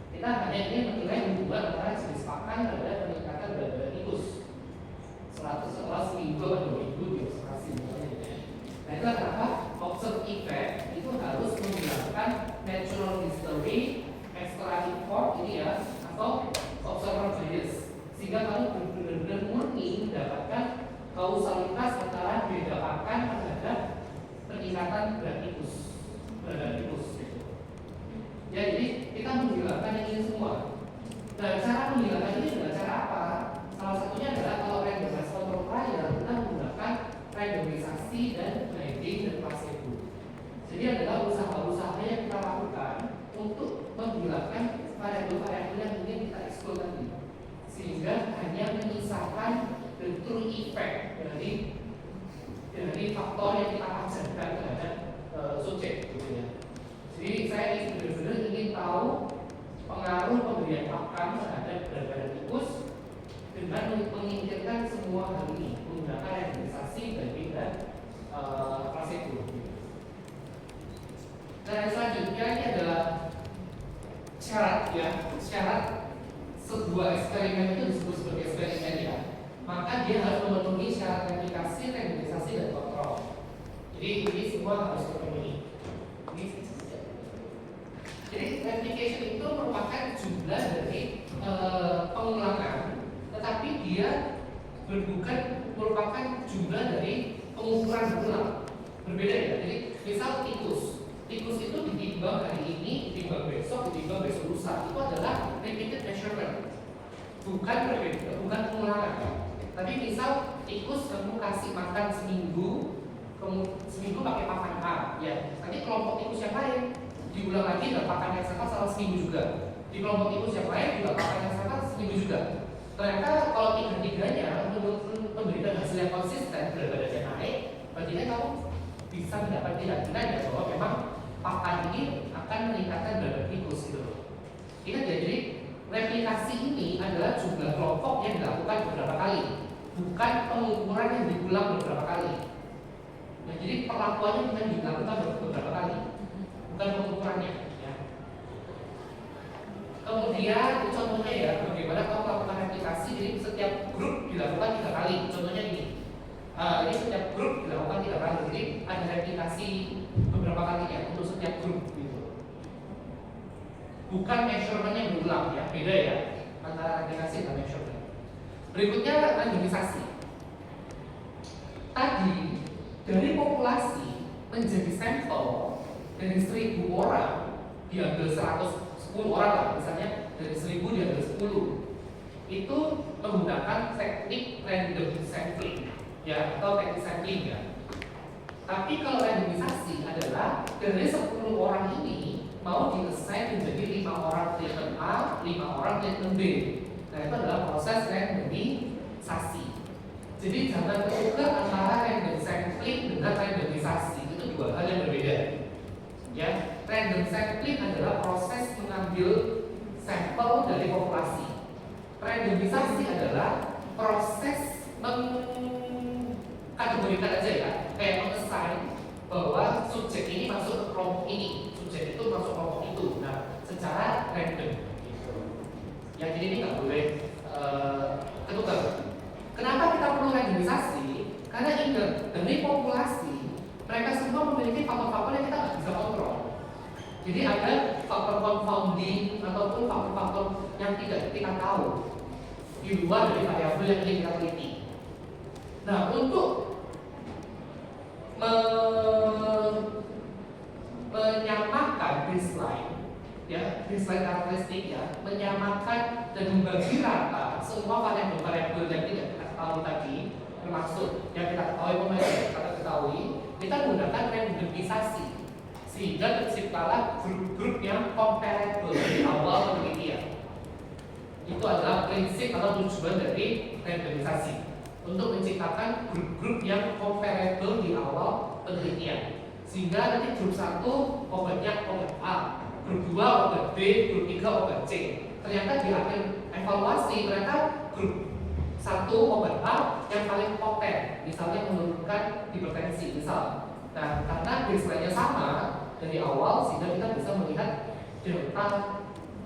Kita hanya ingin menilai hubungan antara jenis pakan terhadap peningkatan berat badan tikus setelah seminggu atau 2 minggu diobservasi. Nah itu kenapa observe effect itu harus menggunakan natural history, extra effort ini ya, atau observer bias, sehingga kamu benar-benar murni mendapatkan kausalitas antara beda pakan terhadap peningkatan berat tikus. Gitu. Ya, jadi kita menghilangkan yang ini semua. Nah, cara menghilangkan ini dengan cara apa? Salah satunya adalah kalau randomized control trial kita menggunakan randomisasi dan blinding dan placebo. Jadi adalah usaha-usaha yang kita lakukan untuk menghilangkan variabel-variabel yang ingin kita exclude tadi, sehingga hanya menyisakan the true effect dari faktor yang kita pajankan terhadap subjek gitu ya. Jadi saya benar-benar ingin tahu pengaruh pemberian pakan terhadap berat badan tikus dengan menyingkirkan semua hal ini menggunakan randomisasi, banding dan placebo. Nah, yang selanjutnya ini adalah syarat ya, syarat sebuah eksperimen itu disebut sebagai eksperimen ya. Maka dia harus memenuhi syarat replikasi, randomisasi dan kontrol. Jadi ini semua harus terpenuhi. Jadi replication itu merupakan jumlah dari pengulangan, tetapi dia bukan merupakan jumlah dari pengukuran berulang. Berbeda ya. Jadi misal tikus itu ditimbang hari ini, ditimbang besok lusa. Itu adalah repeated measurement, bukan pengulangan. Tapi misal tikus kamu kasih makan seminggu pakai pakan A, ya. Nanti kelompok tikus yang lain diulang lagi dengan pakan yang sama selama seminggu juga. Di kelompok tikus yang lain juga pakan yang sama seminggu juga. Ternyata kalau tiga-tiganya memberikan hasil yang konsisten, berat badannya naik, berarti kamu bisa mendapat keyakinan ya bahwa memang pakan ini akan meningkatkan berat badan tikus gitu. Ingat ya, jadi replikasi ini adalah jumlah kelompok yang dilakukan beberapa kali, bukan pengukuran yang diulang beberapa kali. Nah, jadi perlakuannya bukan dilakukan beberapa kali, bukan pengukurannya. Ya. Kemudian contohnya ya, bagaimana kalau melakukan replikasi, jadi setiap grup dilakukan 3 kali. Contohnya ini, ini setiap grup dilakukan 3 kali, jadi ada replikasi beberapa kalinya untuk setiap grup gitu. Bukan measurement yang berulang ya, beda ya antara replikasi dan measurement. Berikutnya randomisasi. Tadi dari populasi menjadi sampel dari 1000 orang diambil 110 orang lah, misalnya dari 1000 diambil 10, itu menggunakan teknik random sampling ya, atau teknik sampling ya. Tapi kalau randomisasi adalah dari 10 orang ini mau di-assign menjadi 5 orang treatment A, 5 orang treatment B. Nah, itu adalah proses randomisasi. Jadi jangan tertukar antara random sampling dengan randomisasi, itu 2 hal yang berbeda. Ya, random sampling adalah proses mengambil sampel dari populasi. Randomisasi adalah proses mengkategorikan aja ya, kayak mengassign bahwa subjek ini masuk ke kelompok ini, subjek itu masuk kelompok itu. Nah, secara random gitu. Ya, jadi ini nggak boleh ketukar. Kenapa kita perlu randomisasi? Karena ingat, dari populasi mereka semua memiliki faktor-faktor yang kita nggak bisa kontrol. Jadi ada faktor confounding ataupun faktor-faktor yang tidak kita tahu di luar dari variabel yang ingin kita teliti. Nah, untuk menyamakan baseline, ya, baseline karakteristik ya, menyamakan dan membagi rata semua variabel-variabel yang tidak kita tahu tadi, termasuk yang kita ketahui pemain kita ketahui, kita menggunakan randomisasi sehingga terciptalah grup-grup yang comparable di awal penelitian. Itu adalah prinsip atau tujuan dari randomisasi, untuk menciptakan grup-grup yang comparable di awal penelitian, sehingga nanti grup 1 obatnya obat A, grup 2 obat B, grup 3 obat C. Ternyata di akhir evaluasi mereka grup 1 obat A yang paling poten, misalnya menurunkan hipertensi misal. Nah, karena baseline-nya sama dari awal, sehingga kita bisa melihat delta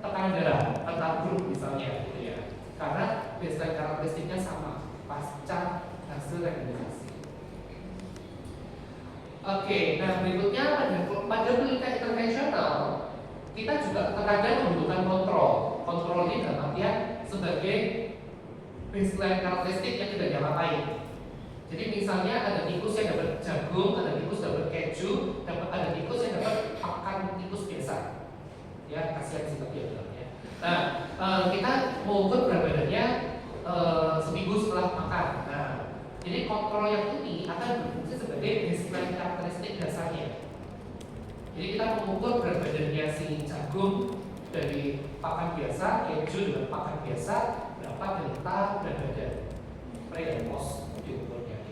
tekanan darah antar grup misalnya gitu ya, karena baseline karakteristiknya sama pasca hasil randomisasi. Oke, nah berikutnya pada penelitian intervensional kita juga terkadang membutuhkan kontrol. Kontrol ini dalam artian sebagai baseline karakteristik yang tidak diapa-apain. Jadi misalnya ada tikus yang dapat jagung, ada tikus dapat keju, ada tikus yang dapat pakan tikus biasa. Ya, kasihan sih tapi ya bilangnya. Nah, kita mengukur berat badannya seminggu setelah makan. Nah, jadi kontrol yang ini akan berfungsi sebagai baseline karakteristik dasarnya. Jadi kita mengukur berat badannya si jagung dari pakan biasa, keju dengan pakan biasa, berapa delta berat badan. Pre dan post diukurnya.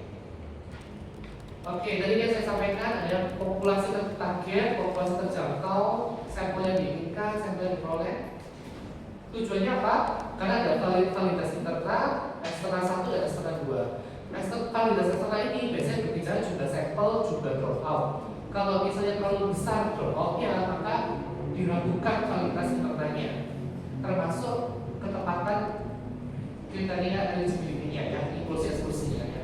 Oke, tadi yang saya sampaikan ada populasi target, populasi terjangkau, sampel yang diinginkan, sampel yang diperoleh. Tujuannya apa? Karena ada validasi internal, eksternal 1 dan eksternal 2. Validasi eksternal ini biasanya berbicara jumlah sampel, jumlah dropout. Kalau misalnya terlalu besar dropoutnya, maka diragukan validitas internalnya, termasuk ketepatan kriteria eligibility-nya, ya, inklusi-eksklusinya. Ya.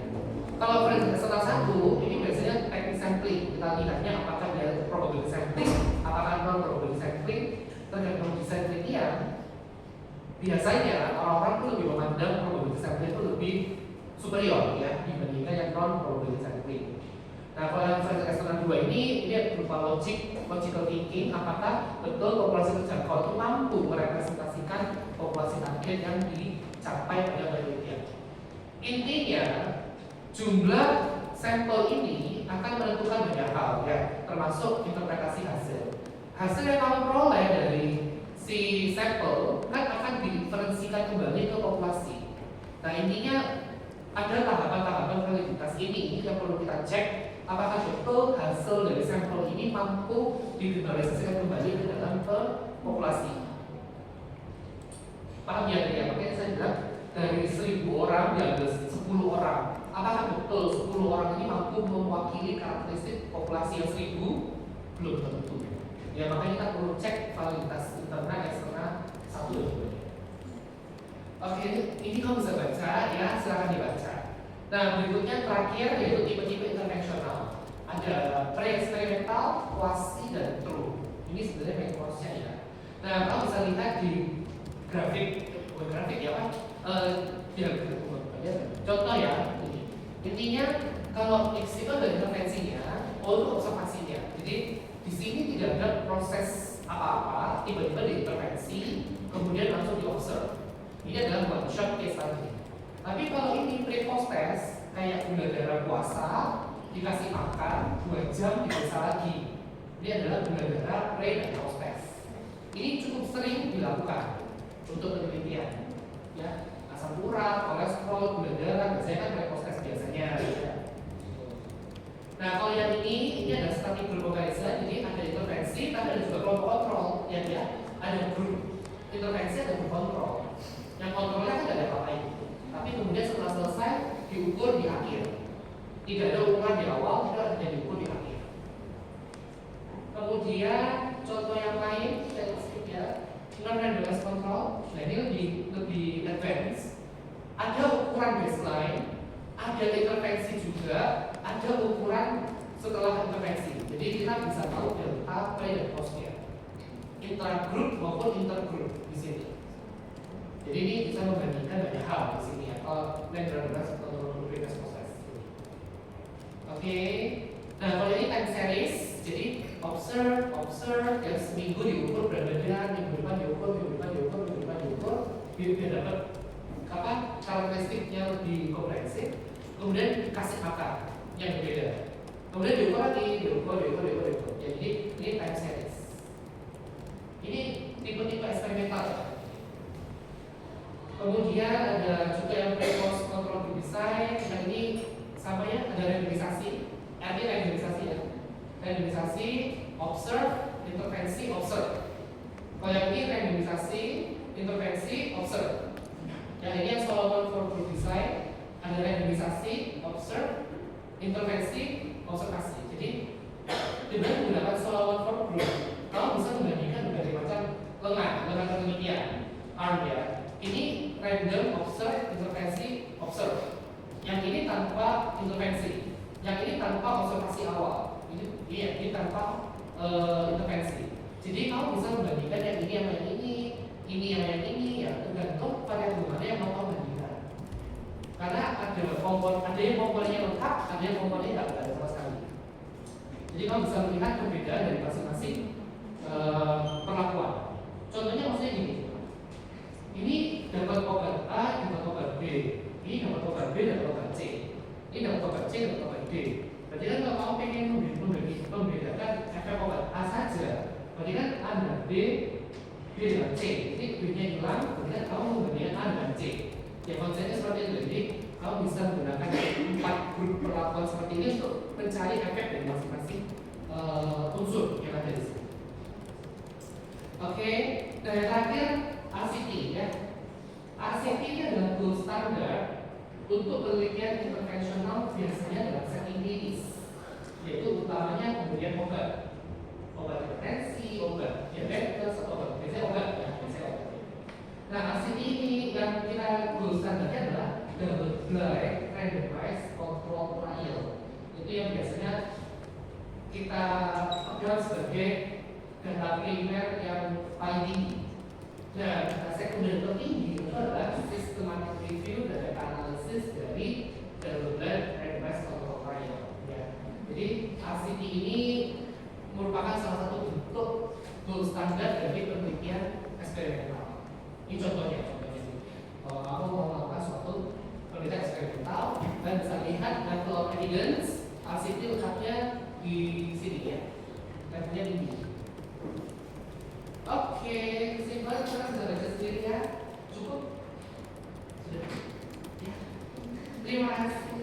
Kalau validasi eksternal 1, ini biasanya teknik sampling. Kita lihatnya apakah dia probability sampling, apakah non probability sampling, tergantung desain penelitian. Biasanya orang-orang itu lebih memandang probability sampling itu lebih superior ya dibandingkan yang non probability sampling. Nah, kalau yang validasi eksternal 2 ini berupa logical thinking, apakah betul populasi terjangkau itu mampu merepresentasikan populasi target yang dicapai pada penelitian. Intinya jumlah sampel ini akan menentukan banyak hal ya, termasuk interpretasi hasil. Hasil yang kamu peroleh dari si sampel kan akan diferensikan kembali ke populasi. Nah, intinya ada tahapan-tahapan validitas ini yang perlu kita cek apakah betul hasil dari sampel ini mampu digeneralisasikan kembali ke dalam populasi. Paham ya? Makanya saya bilang dari 1000 orang diambil 10 orang. Apakah betul 10 orang ini mampu mewakili karakteristik populasi yang 1000? Belum tentu. Ya, makanya kita perlu cek validitas internal, eksternal 1 dan 2. Oke, ini kamu bisa baca ya, silahkan dibaca. Nah, berikutnya terakhir yaitu tipe-tipe intervensional. Ada pre-eksperimental, quasi, dan true. Ini sebenarnya main course-nya ya. Nah, kamu bisa lihat di grafik ya Pak. Contoh ya, ini. Intinya kalau X itu ada intervensinya, O itu observasinya. Jadi di sini tidak ada proses apa-apa, tiba-tiba diintervensi, kemudian langsung diobserv. Ini adalah one shot case tadi. Tapi kalau ini pre-post test, kayak gula darah puasa, dikasih makan 2 jam diperiksa lagi. Ini adalah gula darah pre dan post test. Ini cukup sering dilakukan untuk penelitian. Ya, asam urat, kolesterol, gula darah, biasanya kan pre-post test biasanya. Ya. Nah, kalau yang ini ada static group organisasi, jadi ada intervensi, tapi ada juga kelompok kontrol. Ya, ada grup intervensi, ada grup kontrol. Yang kontrolnya kan tidak ada apa-apa, tapi kemudian setelah selesai diukur di akhir. Tidak ada ukuran di awal, tidak ada diukur di akhir. Kemudian contoh yang lain ya, non-randomized control. Nah ini lebih advance. Ada ukuran baseline, ada intervensi juga, ada ukuran setelah intervensi. Jadi kita bisa tahu delta, pre dan postnya, intragroup maupun intergroup di sini. Jadi ini bisa membandingkan banyak hal di sini atau randomized control frequency process. Oke. Nah kalau ini time series, jadi observe, ya seminggu diukur berapa bulan, minggu depan diukur, biar dapat apa karakteristiknya lebih komprehensif. Kemudian kasih angka yang berbeda. Kemudian diukur lagi, diukur. Jadi ini time series. Ini tipe-tipe eksperimental. Kemudian ada juga yang pre-post control design. Yang ini sama ya, ada randomisasi. Artinya randomisasi ya. Randomisasi, observe, intervensi, observe. Kalau yang ini randomisasi, intervensi, observe. Yang ini yang Solomon for group design, ada randomisasi, observe, intervensi, observasi. Jadi dengan menggunakan Solomon for group, kamu bisa membandingkan berbagai macam lembaga penelitian, ARM ya. Ini random, observe, intervensi, observe. Yang ini tanpa intervensi, yang ini tanpa observasi awal. Ini tanpa intervensi. Jadi kamu bisa membandingkan yang ini sama yang ini, ya tergantung variabel mana yang mau kamu bandingkan. Karena ada yang komponennya lengkap, ada yang komponennya tidak ada sama sekali. Jadi kamu bisa melihat perbedaan dari masing-masing perlakuan. Contohnya maksudnya gini. Ini dapat obat A, dapat obat B. Ini dapat obat B, dapat obat C. Ini dapat obat C, dapat obat D. Berarti kan kalau kamu pengen membedakan efek obat A saja, berarti kan A dan B dengan C. Jadi B-nya hilang, berarti kan kamu membandingkan A dengan C. Ya konsepnya seperti itu. Jadi kamu bisa menggunakan 4 grup perlakuan seperti ini untuk mencari efek dari masing-masing unsur yang ada di sini. Oke, dan yang terakhir RCT ya. RCT ini adalah gold standar untuk penelitian intervensional biasanya dalam setting klinis, yaitu utamanya pemberian obat hipertensi, obat diabetes, atau obat obat. Nah RCT ini yang kita gold standarnya adalah double blind randomized control trial. Itu yang biasanya kita pegang sebagai data primer yang paling tinggi. Dan data sekunder tertinggi itu adalah systematic review dan data analisis dari double blind randomized control trial. Ya. Jadi RCT ini merupakan salah satu bentuk gold standar dari penelitian eksperimental. Ini contohnya. Kalau kamu mau melakukan suatu penelitian eksperimental dan bisa lihat level of evidence, RCT letaknya di sini ya. Levelnya tinggi. Oke, kesimpulan kita sudah baca sendiri ya. Cukup? Sudah? Ya. Terima kasih.